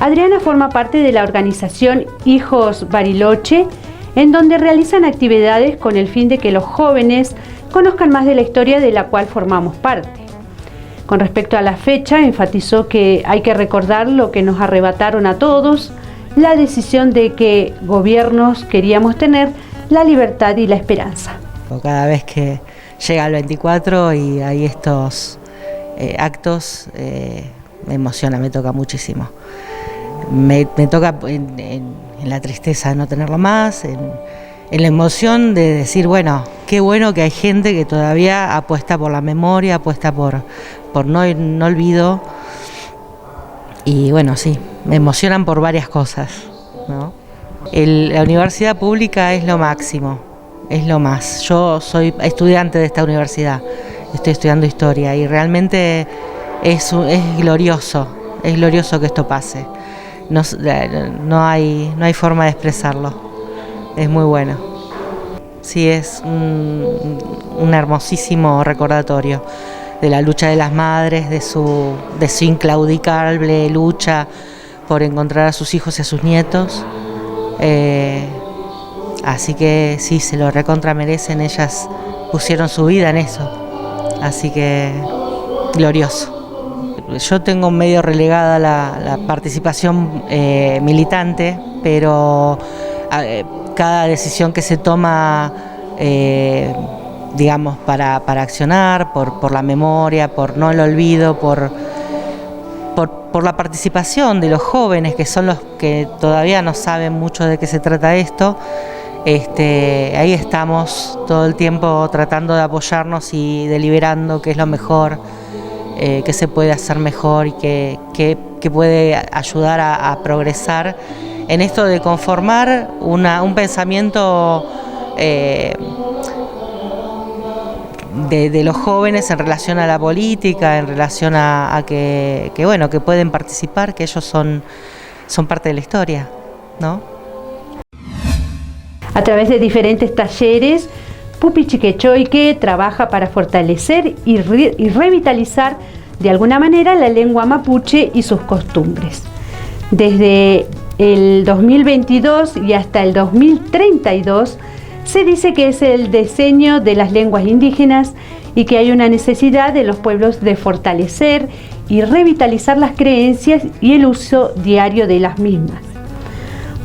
Adriana forma parte de la organización Hijos Bariloche, en donde realizan actividades con el fin de que los jóvenes conozcan más de la historia de la cual formamos parte. Con respecto a la fecha, enfatizó que hay que recordar lo que nos arrebataron a todos, la decisión de que gobiernos queríamos tener, la libertad y la esperanza. Cada vez que llega el 24 y hay estos actos, me emociona, me toca muchísimo. Me toca en la tristeza de no tenerlo más, en la emoción de decir, bueno, qué bueno que hay gente que todavía apuesta por la memoria, apuesta por no olvido. Y bueno, sí, me emocionan por varias cosas, ¿no? La universidad pública es lo máximo, es lo más. Yo soy estudiante de esta universidad, estoy estudiando historia y realmente es glorioso que esto pase. No hay forma de expresarlo, es muy bueno. Sí, es un hermosísimo recordatorio de la lucha de las madres, de su inclaudicable lucha por encontrar a sus hijos y a sus nietos. Así que sí, se lo recontra merecen, ellas pusieron su vida en eso, así que glorioso. Yo tengo medio relegada la participación militante, pero cada decisión que se toma, digamos, para accionar, por la memoria, por no el olvido, por la participación de los jóvenes, que son los que todavía no saben mucho de qué se trata esto, ahí estamos todo el tiempo tratando de apoyarnos y deliberando qué es lo mejor, qué se puede hacer mejor y qué puede ayudar a progresar en esto de conformar un pensamiento de los jóvenes en relación a la política, en relación a que pueden participar, que ellos son parte de la historia, ¿no? A través de diferentes talleres, Pupi Chiquechoique trabaja para fortalecer y revitalizar de alguna manera la lengua mapuche y sus costumbres. Desde el 2022 y hasta el 2032 se dice que es el decenio de las lenguas indígenas y que hay una necesidad de los pueblos de fortalecer y revitalizar las creencias y el uso diario de las mismas.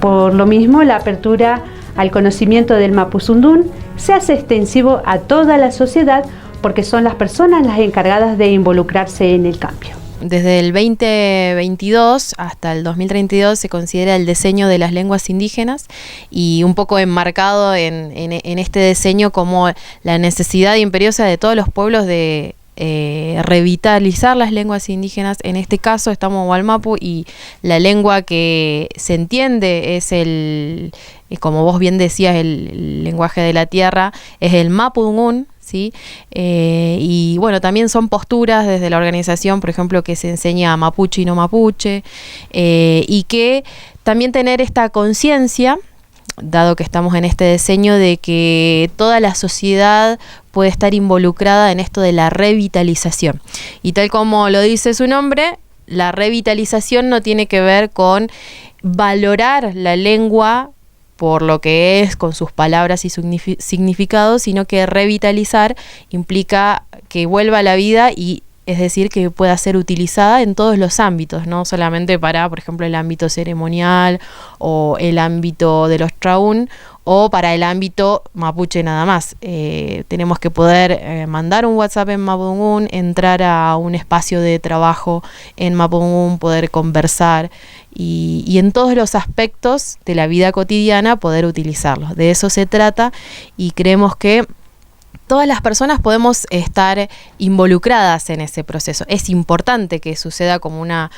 Por lo mismo, la apertura al conocimiento del Mapuzungún se hace extensivo a toda la sociedad porque son las personas las encargadas de involucrarse en el cambio. Desde el 2022 hasta el 2032 se considera el diseño de las lenguas indígenas y un poco enmarcado en este diseño como la necesidad imperiosa de todos los pueblos de revitalizar las lenguas indígenas. En este caso estamos en Wallmapu y la lengua que se entiende es como vos bien decías, el lenguaje de la tierra, es el Mapudungún, ¿sí? Y bueno, también son posturas desde la organización, por ejemplo, que se enseña mapuche y no mapuche, y que también tener esta conciencia, dado que estamos en este diseño, de que toda la sociedad puede estar involucrada en esto de la revitalización. Y tal como lo dice su nombre, la revitalización no tiene que ver con valorar la lengua por lo que es, con sus palabras y significados, sino que revitalizar implica que vuelva a la vida, y es decir, que pueda ser utilizada en todos los ámbitos, no solamente para, por ejemplo, el ámbito ceremonial o el ámbito de los traún o para el ámbito mapuche nada más. Tenemos que poder mandar un WhatsApp en Mapudungún, entrar a un espacio de trabajo en Mapudungún, poder conversar y en todos los aspectos de la vida cotidiana poder utilizarlos. De eso se trata, y creemos que todas las personas podemos estar involucradas en ese proceso. Es importante que suceda como una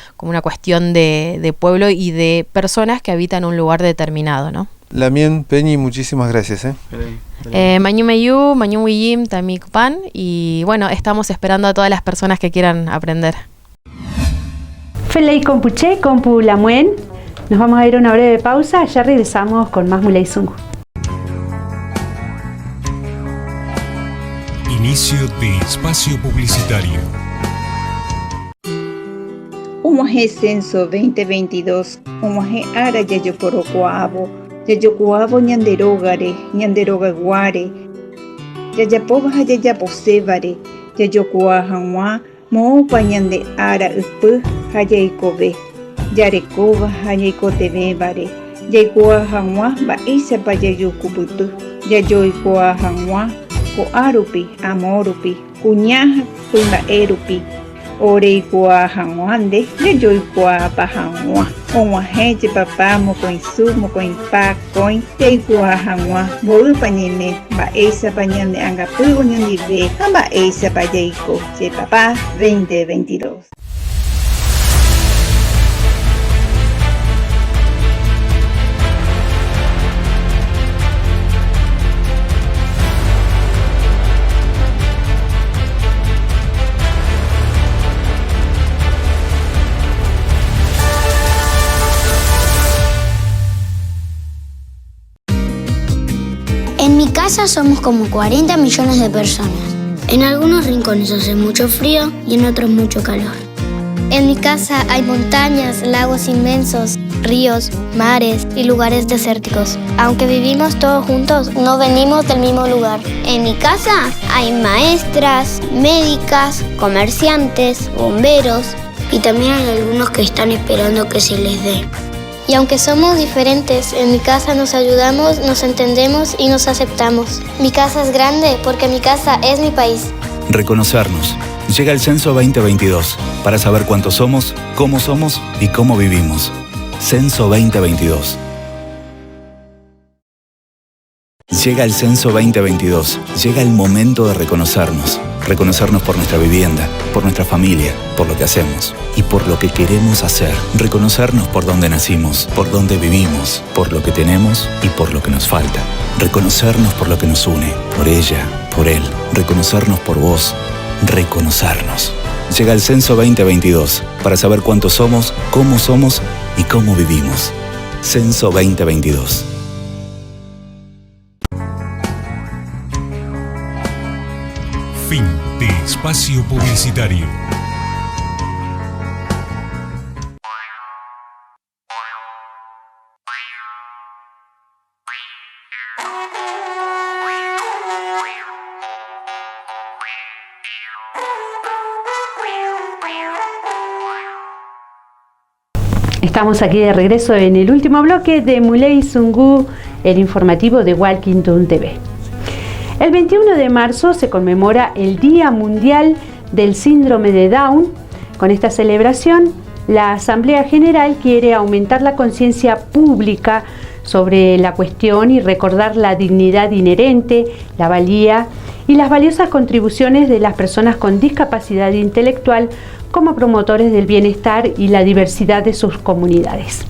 cuestión de pueblo y de personas que habitan un lugar determinado, ¿no? Lamien, Peñi, muchísimas gracias. Mañu Meyu, Mañu Willim, Tamik Pan, y bueno, estamos esperando a todas las personas que quieran aprender. Felei Compuche, Compu Lamuen. Nos vamos a ir a una breve pausa, ya regresamos con más Muleizungu. Inicio de espacio publicitario. Umaje Censo 2022, Umaje Ara Yayoporocoabo, Yayocoabo Ñanderogare, Ñanderogaguare, Yayapoba Yayaposevare, Yayocoa Hanwa, Moopa Ñande Ara Upu, Hayaikobe, Yarecoba Hayaikotevevare, Yaikoa Hanwa, Baisapa Yayokubutu, Yayoikoa Hanwa, Coarupi, Amorupi, Cuñaja, Cuimaerupi, Oreikoa Hanwande, Yayoikoa Pahanwa, Omaheche Papá, Mocoinsu, Mocoinpa, Coin, Yaikoa Hanwa, Borupanime, Baesa Pañande Angapu, Ñandive, Baesa Payaiko, Che Papá 2022. casa somos como 40 millones de personas. En algunos rincones hace mucho frío y en otros mucho calor. En mi casa hay montañas, lagos inmensos, ríos, mares y lugares desérticos. Aunque vivimos todos juntos, no venimos del mismo lugar. En mi casa hay maestras, médicas, comerciantes, bomberos y también hay algunos que están esperando que se les dé. Y aunque somos diferentes, en mi casa nos ayudamos, nos entendemos y nos aceptamos. Mi casa es grande porque mi casa es mi país. Reconocernos. Llega el Censo 2022 para saber cuántos somos y cómo vivimos. Censo 2022. Llega el Censo 2022. Llega el momento de reconocernos. Reconocernos por nuestra vivienda, por nuestra familia, por lo que hacemos y por lo que queremos hacer. Reconocernos por dónde nacimos, por dónde vivimos, por lo que tenemos y por lo que nos falta. Reconocernos por lo que nos une, por ella, por él. Reconocernos por vos. Reconocernos. Llega el Censo 2022 para saber cuántos somos y cómo vivimos. Censo 2022. Fin de espacio publicitario. Estamos aquí de regreso en el último bloque de Muley Zungu, el informativo de Walkington TV. El 21 de marzo se conmemora el Día Mundial del Síndrome de Down. Con esta celebración, la Asamblea General quiere aumentar la conciencia pública sobre la cuestión y recordar la dignidad inherente, la valía y las valiosas contribuciones de las personas con discapacidad intelectual como promotores del bienestar y la diversidad de sus comunidades.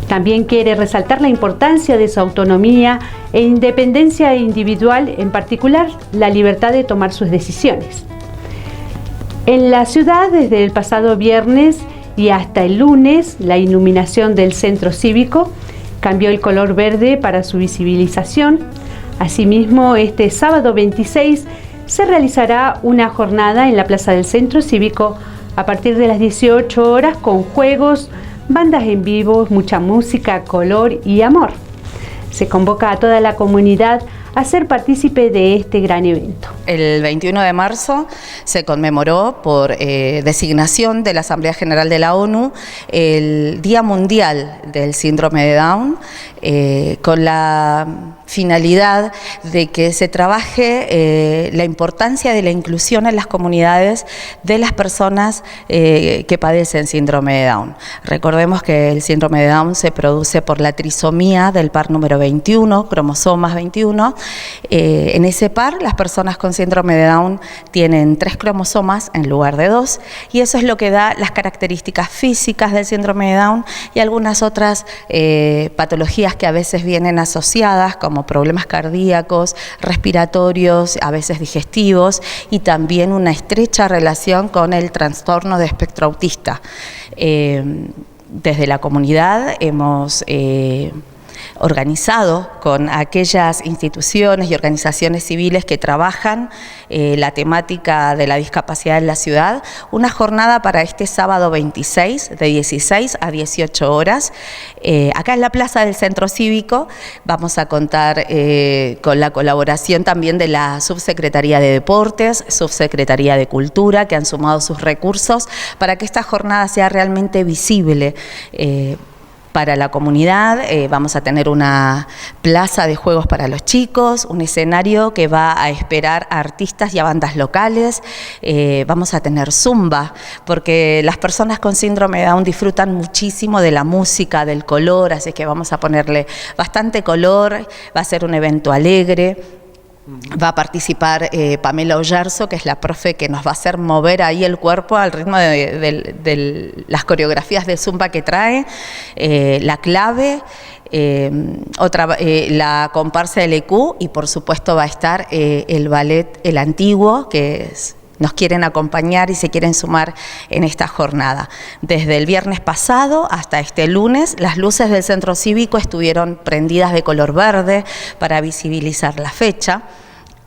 También quiere resaltar la importancia de su autonomía e independencia individual, en particular la libertad de tomar sus decisiones. En la ciudad, desde el pasado viernes y hasta el lunes, la iluminación del centro cívico cambió el color verde para su visibilización. Asimismo, este sábado 26 se realizará una jornada en la plaza del centro cívico a partir de las 18 horas con juegos, bandas en vivo, mucha música, color y amor. Se convoca a toda la comunidad a ser partícipe de este gran evento. El 21 de marzo se conmemoró por designación de la Asamblea General de la ONU el Día Mundial del Síndrome de Down, con la finalidad de que se trabaje la importancia de la inclusión en las comunidades de las personas que padecen síndrome de Down. Recordemos que el síndrome de Down se produce por la trisomía del par número 21, cromosomas 21. En ese par, las personas con síndrome de Down tienen 3 cromosomas en lugar de 2, y eso es lo que da las características físicas del síndrome de Down y algunas otras patologías que a veces vienen asociadas, como problemas cardíacos, respiratorios, a veces digestivos, y también una estrecha relación con el trastorno de espectro autista. Desde la comunidad hemos organizado con aquellas instituciones y organizaciones civiles que trabajan la temática de la discapacidad en la ciudad, una jornada para este sábado 26 de 16 a 18 horas. Acá en la plaza del Centro Cívico vamos a contar con la colaboración también de la Subsecretaría de Deportes, Subsecretaría de Cultura, que han sumado sus recursos para que esta jornada sea realmente visible para la comunidad. Vamos a tener una plaza de juegos para los chicos, un escenario que va a esperar a artistas y a bandas locales. Vamos a tener zumba, porque las personas con síndrome de Down disfrutan muchísimo de la música, del color, así que vamos a ponerle bastante color. Va a ser un evento alegre. Va a participar Pamela Ollarzo, que es la profe que nos va a hacer mover ahí el cuerpo al ritmo de las coreografías de zumba que trae, la clave, la comparsa del EQ, y por supuesto va a estar el ballet El Antiguo, que es nos quieren acompañar y se quieren sumar en esta jornada. Desde el viernes pasado hasta este lunes, las luces del centro cívico estuvieron prendidas de color verde para visibilizar la fecha.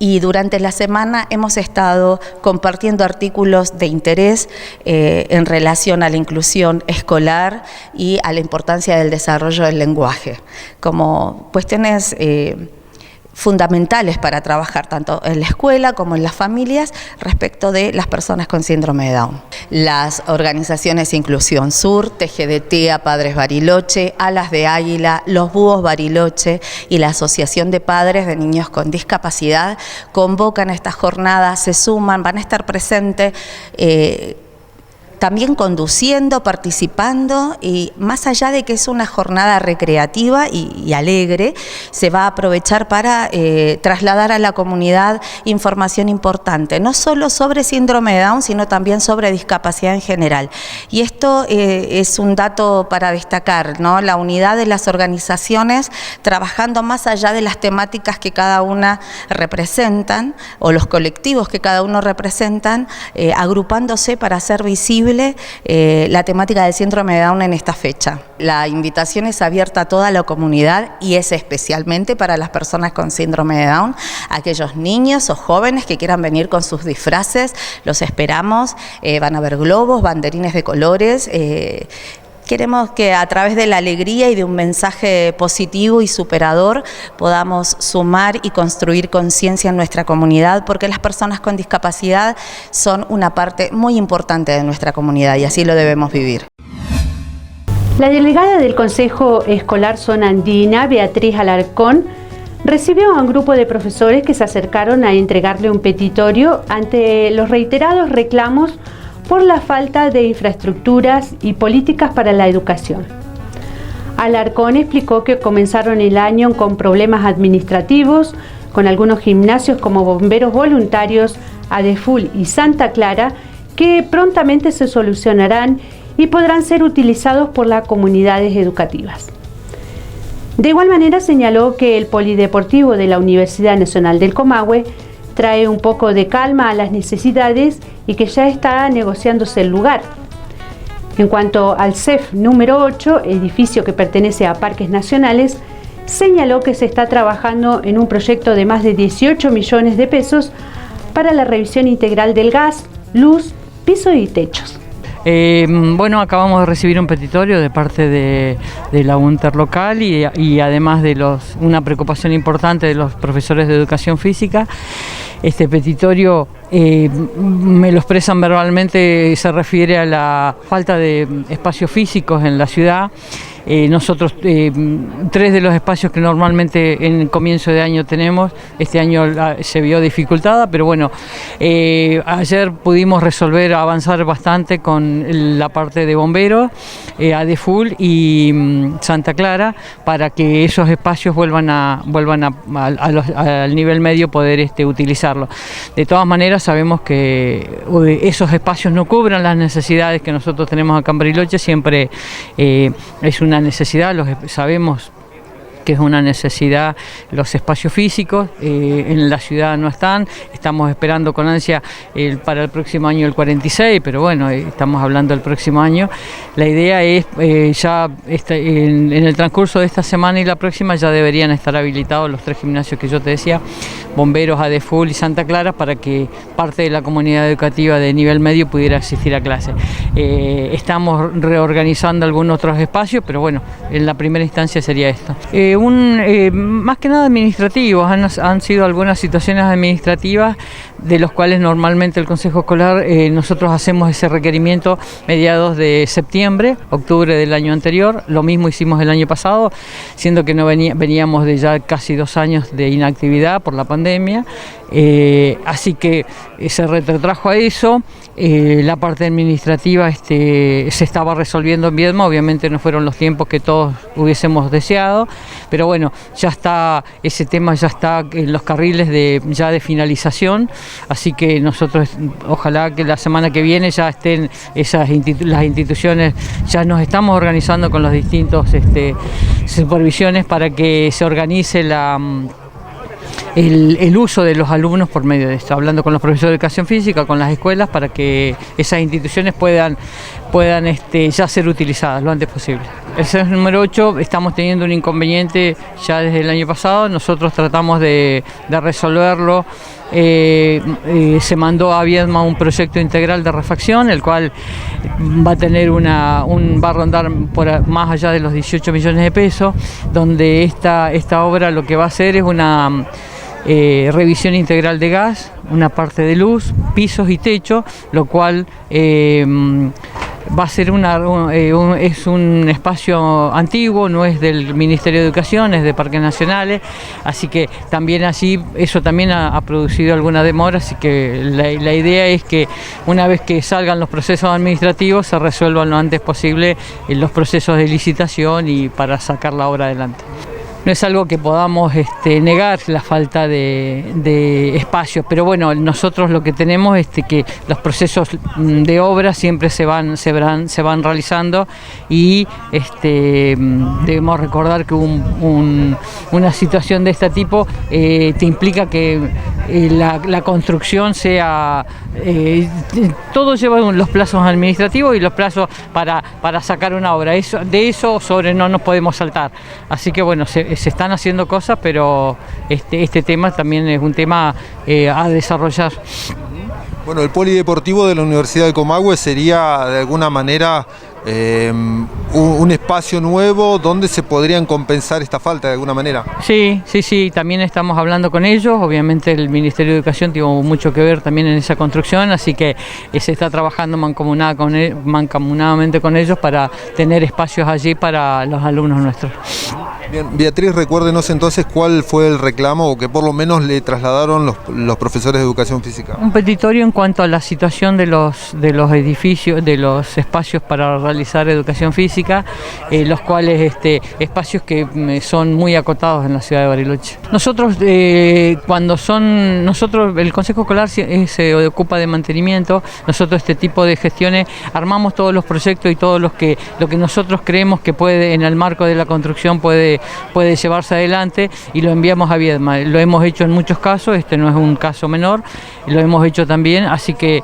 Y durante la semana hemos estado compartiendo artículos de interés en relación a la inclusión escolar y a la importancia del desarrollo del lenguaje, como cuestiones fundamentales para trabajar tanto en la escuela como en las familias respecto de las personas con síndrome de Down. Las organizaciones Inclusión Sur, TGDT, Padres Bariloche, Alas de Águila, Los Búhos Bariloche y la Asociación de Padres de Niños con Discapacidad convocan a esta jornada, se suman, van a estar presentes también conduciendo, participando, y más allá de que es una jornada recreativa y alegre, se va a aprovechar para trasladar a la comunidad información importante, no solo sobre síndrome de Down, sino también sobre discapacidad en general. Y esto es un dato para destacar, ¿no? La unidad de las organizaciones trabajando más allá de las temáticas que cada una representan, o los colectivos que cada uno representan, agrupándose para hacer visible la temática del síndrome de Down en esta fecha. La invitación es abierta a toda la comunidad y es especialmente para las personas con síndrome de Down, aquellos niños o jóvenes que quieran venir con sus disfraces, los esperamos, van a haber globos, banderines de colores. Queremos que a través de la alegría y de un mensaje positivo y superador podamos sumar y construir conciencia en nuestra comunidad, porque las personas con discapacidad son una parte muy importante de nuestra comunidad y así lo debemos vivir. La delegada del Consejo Escolar Zona Andina, Beatriz Alarcón, recibió a un grupo de profesores que se acercaron a entregarle un petitorio ante los reiterados reclamos por la falta de infraestructuras y políticas para la educación. Alarcón explicó que comenzaron el año con problemas administrativos, con algunos gimnasios como Bomberos Voluntarios, ADEFUL y Santa Clara, que prontamente se solucionarán y podrán ser utilizados por las comunidades educativas. De igual manera señaló que el Polideportivo de la Universidad Nacional del Comahue trae un poco de calma a las necesidades y que ya está negociándose el lugar. En cuanto al CEF número 8, edificio que pertenece a Parques Nacionales, señaló que se está trabajando en un proyecto de más de 18 millones de pesos para la revisión integral del gas, luz, piso y techos. Bueno, acabamos de recibir un petitorio de parte de la UNTER local y además de una preocupación importante de los profesores de educación física. Este petitorio me lo expresan verbalmente, se refiere a la falta de espacios físicos en la ciudad. Nosotros 3 de los espacios que normalmente en el comienzo de año tenemos, este año se vio dificultada, pero bueno, ayer pudimos avanzar bastante con la parte de bomberos, ADEFUL y Santa Clara, para que esos espacios vuelvan al nivel medio poder utilizarlo. De todas maneras sabemos que esos espacios no cubren las necesidades que nosotros tenemos acá en Bariloche, siempre es una necesidad, sabemos que es una necesidad los espacios físicos, en la ciudad no estamos esperando con ansia para el próximo año el 46, pero bueno, estamos hablando del próximo año. La idea es en el transcurso de esta semana y la próxima ya deberían estar habilitados los 3 gimnasios que yo te decía, Bomberos, ADEFUL y Santa Clara, para que parte de la comunidad educativa de nivel medio pudiera asistir a clase. Estamos reorganizando algunos otros espacios, pero bueno, en la primera instancia sería esto. Más que nada administrativos, han sido algunas situaciones administrativas de los cuales normalmente el Consejo Escolar, nosotros hacemos ese requerimiento mediados de septiembre, octubre del año anterior, lo mismo hicimos el año pasado, siendo que veníamos de ya casi 2 años de inactividad por la pandemia, así que se retrotrajo a eso. La parte administrativa se estaba resolviendo en Viedma, obviamente no fueron los tiempos que todos hubiésemos deseado, pero bueno, ya está, ese tema ya está en los carriles de finalización, así que nosotros ojalá que la semana que viene ya estén las instituciones, ya nos estamos organizando con los distintos supervisiones para que se organice el uso de los alumnos por medio de esto, hablando con los profesores de educación física, con las escuelas, para que esas instituciones puedan ya ser utilizadas lo antes posible. El censo número 8 estamos teniendo un inconveniente ya desde el año pasado, nosotros tratamos de resolverlo. Se mandó a Viedma un proyecto integral de refacción, el cual va a tener va a rondar más allá de los 18 millones de pesos, donde esta obra lo que va a hacer es una revisión integral de gas, una parte de luz, pisos y techo, lo cual va a ser es un espacio antiguo, no es del Ministerio de Educación, es de Parques Nacionales, así que también allí eso también ha producido alguna demora, así que la idea es que una vez que salgan los procesos administrativos se resuelvan lo antes posible los procesos de licitación y para sacar la obra adelante. No es algo que podamos negar la falta de espacios, pero bueno, nosotros lo que tenemos es que los procesos de obra siempre se van realizando y debemos recordar que una situación de este tipo te implica que la construcción sea... todo lleva los plazos administrativos y los plazos para sacar una obra. De eso no nos podemos saltar. Así que bueno, se están haciendo cosas, pero este tema también es un tema a desarrollar. Bueno, el polideportivo de la Universidad del Comahue sería de alguna manera un espacio nuevo donde se podrían compensar esta falta de alguna manera. Sí, también estamos hablando con ellos, obviamente el Ministerio de Educación tuvo mucho que ver también en esa construcción, así que se está trabajando mancomunadamente con ellos para tener espacios allí para los alumnos nuestros. Bien, Beatriz, recuérdenos entonces cuál fue el reclamo o que por lo menos le trasladaron los profesores de educación física. Un petitorio en cuanto a la situación de los edificios, de los espacios para realizar educación física, los cuales espacios que son muy acotados en la ciudad de Bariloche. Nosotros, el Consejo Escolar se ocupa de mantenimiento, nosotros este tipo de gestiones armamos todos los proyectos y todo lo que nosotros creemos que puede, en el marco de la construcción, puede llevarse adelante y lo enviamos a Viedma. Lo hemos hecho en muchos casos, este no es un caso menor, lo hemos hecho también, así que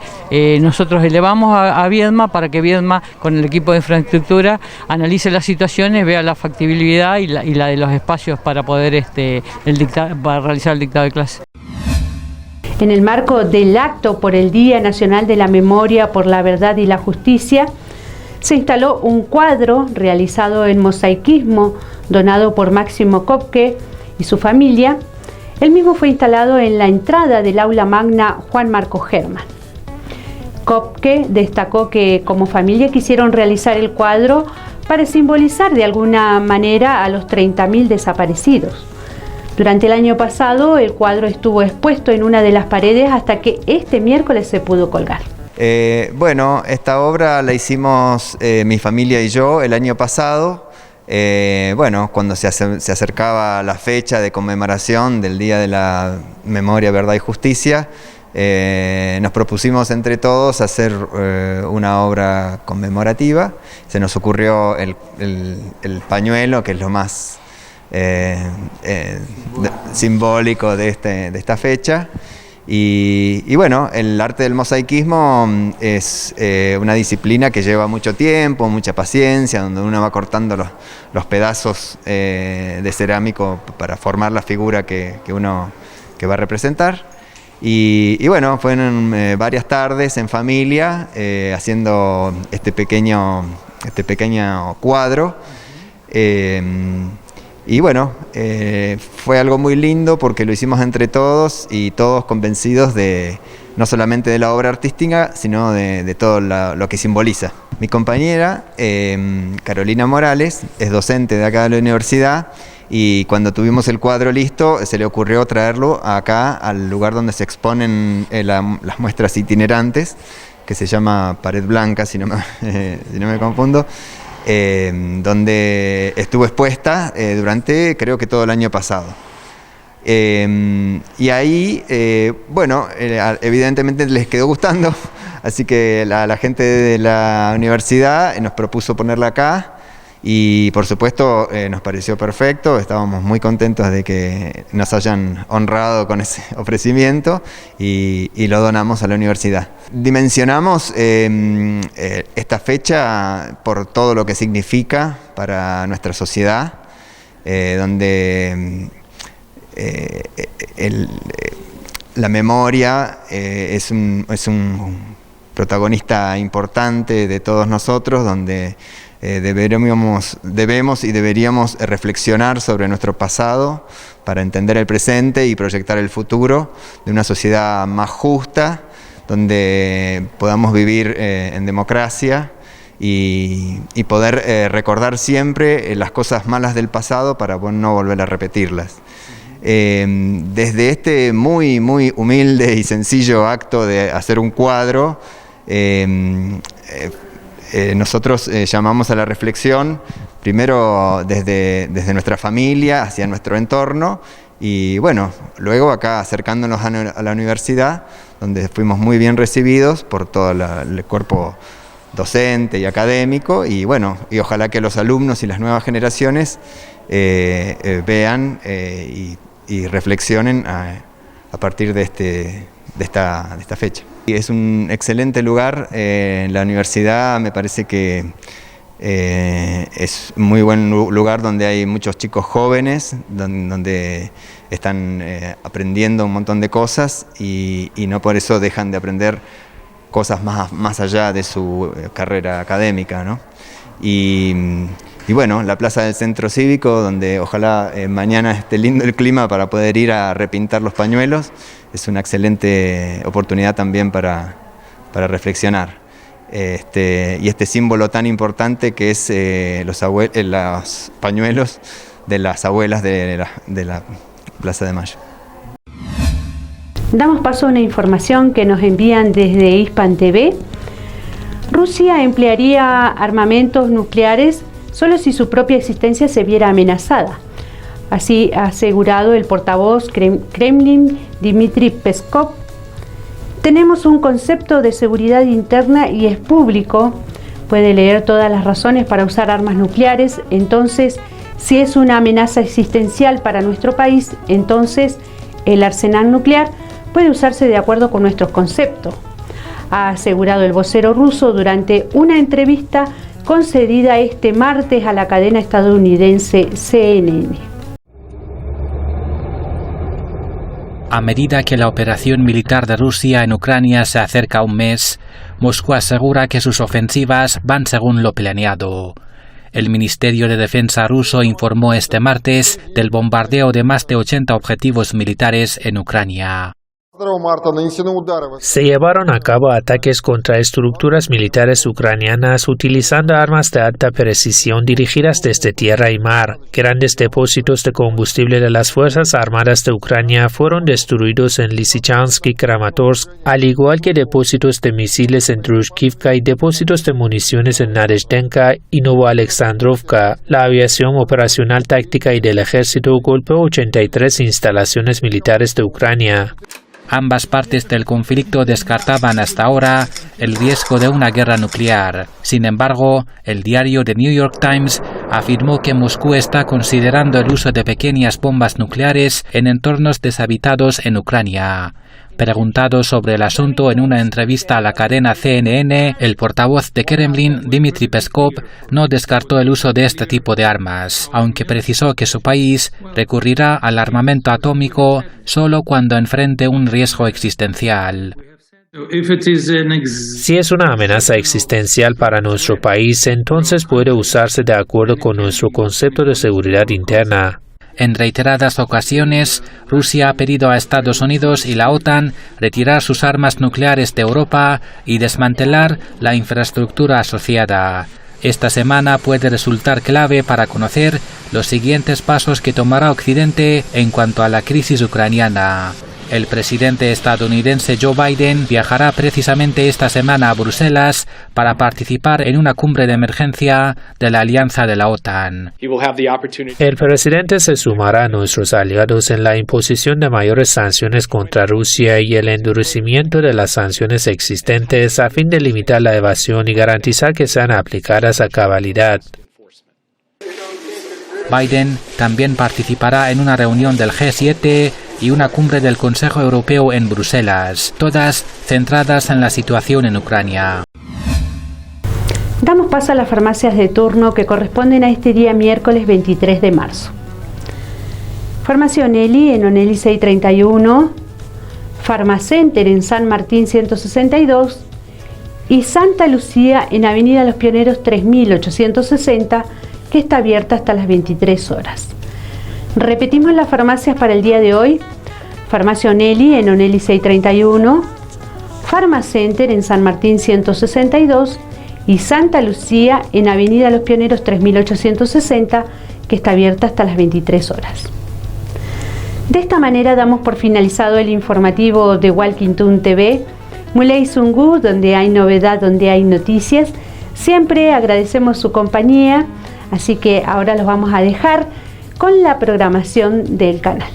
nosotros elevamos a Viedma para que Viedma con el equipo de infraestructura analice las situaciones, vea la factibilidad y la de los espacios para poder para realizar el dictado de clase. En el marco del acto por el Día Nacional de la Memoria por la Verdad y la Justicia, se instaló un cuadro realizado en mosaicismo donado por Máximo Kopke y su familia. El mismo fue instalado en la entrada del aula magna Juan Marcos Hermann. Kopke destacó que como familia quisieron realizar el cuadro para simbolizar de alguna manera a los 30.000 desaparecidos. Durante el año pasado el cuadro estuvo expuesto en una de las paredes hasta que este miércoles se pudo colgar. Bueno, esta obra la hicimos mi familia y yo el año pasado, cuando se acercaba la fecha de conmemoración del Día de la Memoria, Verdad y Justicia, nos propusimos entre todos hacer una obra conmemorativa. Se nos ocurrió el pañuelo, que es lo más simbólico de esta fecha. Y bueno, el arte del mosaicismo es una disciplina que lleva mucho tiempo, mucha paciencia, donde uno va cortando los pedazos de cerámico para formar la figura que va a representar. Y bueno, fueron varias tardes en familia haciendo este pequeño cuadro. Y bueno, fue algo muy lindo porque lo hicimos entre todos y todos convencidos de no solamente de la obra artística, sino de todo lo que simboliza. Mi compañera, Carolina Morales, es docente de acá de la universidad y cuando tuvimos el cuadro listo se le ocurrió traerlo acá al lugar donde se exponen las muestras itinerantes, que se llama Pared Blanca, si no me confundo. Donde estuvo expuesta durante creo que todo el año pasado. Y ahí, evidentemente les quedó gustando, así que la gente de la universidad nos propuso ponerla acá Y por supuesto nos pareció perfecto, estábamos muy contentos de que nos hayan honrado con ese ofrecimiento y lo donamos a la universidad. Dimensionamos esta fecha por todo lo que significa para nuestra sociedad, donde la memoria es un protagonista importante de todos nosotros, donde debemos y deberíamos reflexionar sobre nuestro pasado para entender el presente y proyectar el futuro de una sociedad más justa, donde podamos vivir en democracia y poder recordar siempre las cosas malas del pasado para no volver a repetirlas. Desde este muy humilde y sencillo acto de hacer un cuadro, nosotros llamamos a la reflexión, primero desde nuestra familia, hacia nuestro entorno, y bueno, luego acá acercándonos a la universidad, donde fuimos muy bien recibidos por todo el cuerpo docente y académico, y bueno, y ojalá que los alumnos y las nuevas generaciones vean y reflexionen a partir de esta fecha. Y es un excelente lugar, la universidad me parece que es un muy buen lugar donde hay muchos chicos jóvenes, donde están aprendiendo un montón de cosas y no por eso dejan de aprender cosas más allá de su carrera académica, ¿no? Y bueno, la plaza del Centro Cívico, donde ojalá mañana esté lindo el clima para poder ir a repintar los pañuelos, es una excelente oportunidad también para reflexionar. Y este símbolo tan importante que es los pañuelos de las abuelas de la Plaza de Mayo. Damos paso a una información que nos envían desde Hispan TV. Rusia emplearía armamentos nucleares solo si su propia existencia se viera amenazada. Así ha asegurado el portavoz Kremlin, Dmitry Peskov. Tenemos un concepto de seguridad interna y es público. Puede leer todas las razones para usar armas nucleares. Entonces, si es una amenaza existencial para nuestro país, entonces el arsenal nuclear puede usarse de acuerdo con nuestros conceptos, ha asegurado el vocero ruso durante una entrevista concedida este martes a la cadena estadounidense CNN. A medida que la operación militar de Rusia en Ucrania se acerca a un mes, Moscú asegura que sus ofensivas van según lo planeado. El Ministerio de Defensa ruso informó este martes del bombardeo de más de 80 objetivos militares en Ucrania. Se llevaron a cabo ataques contra estructuras militares ucranianas utilizando armas de alta precisión dirigidas desde tierra y mar. Grandes depósitos de combustible de las Fuerzas Armadas de Ucrania fueron destruidos en Lysychansk y Kramatorsk, al igual que depósitos de misiles en Drushkivka y depósitos de municiones en Nadezhdenka y Novoalexandrovka. La aviación operacional táctica y del ejército golpeó 83 instalaciones militares de Ucrania. Ambas partes del conflicto descartaban hasta ahora el riesgo de una guerra nuclear. Sin embargo, el diario The New York Times afirmó que Moscú está considerando el uso de pequeñas bombas nucleares en entornos deshabitados en Ucrania. Preguntado sobre el asunto en una entrevista a la cadena CNN, el portavoz de Kremlin, Dmitry Peskov, no descartó el uso de este tipo de armas, aunque precisó que su país recurrirá al armamento atómico solo cuando enfrente un riesgo existencial. Si es una amenaza existencial para nuestro país, entonces puede usarse de acuerdo con nuestro concepto de seguridad interna. En reiteradas ocasiones, Rusia ha pedido a Estados Unidos y la OTAN retirar sus armas nucleares de Europa y desmantelar la infraestructura asociada. Esta semana puede resultar clave para conocer los siguientes pasos que tomará Occidente en cuanto a la crisis ucraniana. El presidente estadounidense Joe Biden viajará precisamente esta semana a Bruselas para participar en una cumbre de emergencia de la alianza de la OTAN. El presidente se sumará a nuestros aliados en la imposición de mayores sanciones contra Rusia y el endurecimiento de las sanciones existentes a fin de limitar la evasión y garantizar que sean aplicadas a cabalidad. Biden también participará en una reunión del G7 y una cumbre del Consejo Europeo en Bruselas, todas centradas en la situación en Ucrania. Damos paso a las farmacias de turno que corresponden a este día miércoles 23 de marzo. Farmacia Onelli en Onelli 631, Farmacenter en San Martín 162 y Santa Lucía en Avenida Los Pioneros 3860, que está abierta hasta las 23 horas. Repetimos las farmacias para el día de hoy. Farmacia Onelli en Onelli 631, Farmacenter en San Martín 162 y Santa Lucía en Avenida Los Pioneros 3860, que está abierta hasta las 23 horas. De esta manera damos por finalizado el informativo de Walking Toon TV, Muley Sungu, donde hay novedad, donde hay noticias. Siempre agradecemos su compañía, así que ahora los vamos a dejar con la programación del canal.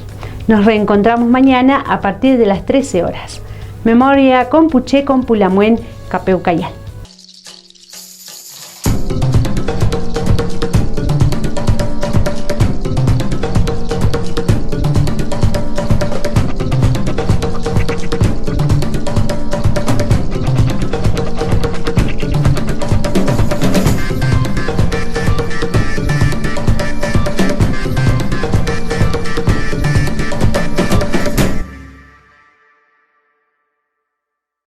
Nos reencontramos mañana a partir de las 13 horas. Memoria Compuche con Pulamuen, Capeucayal.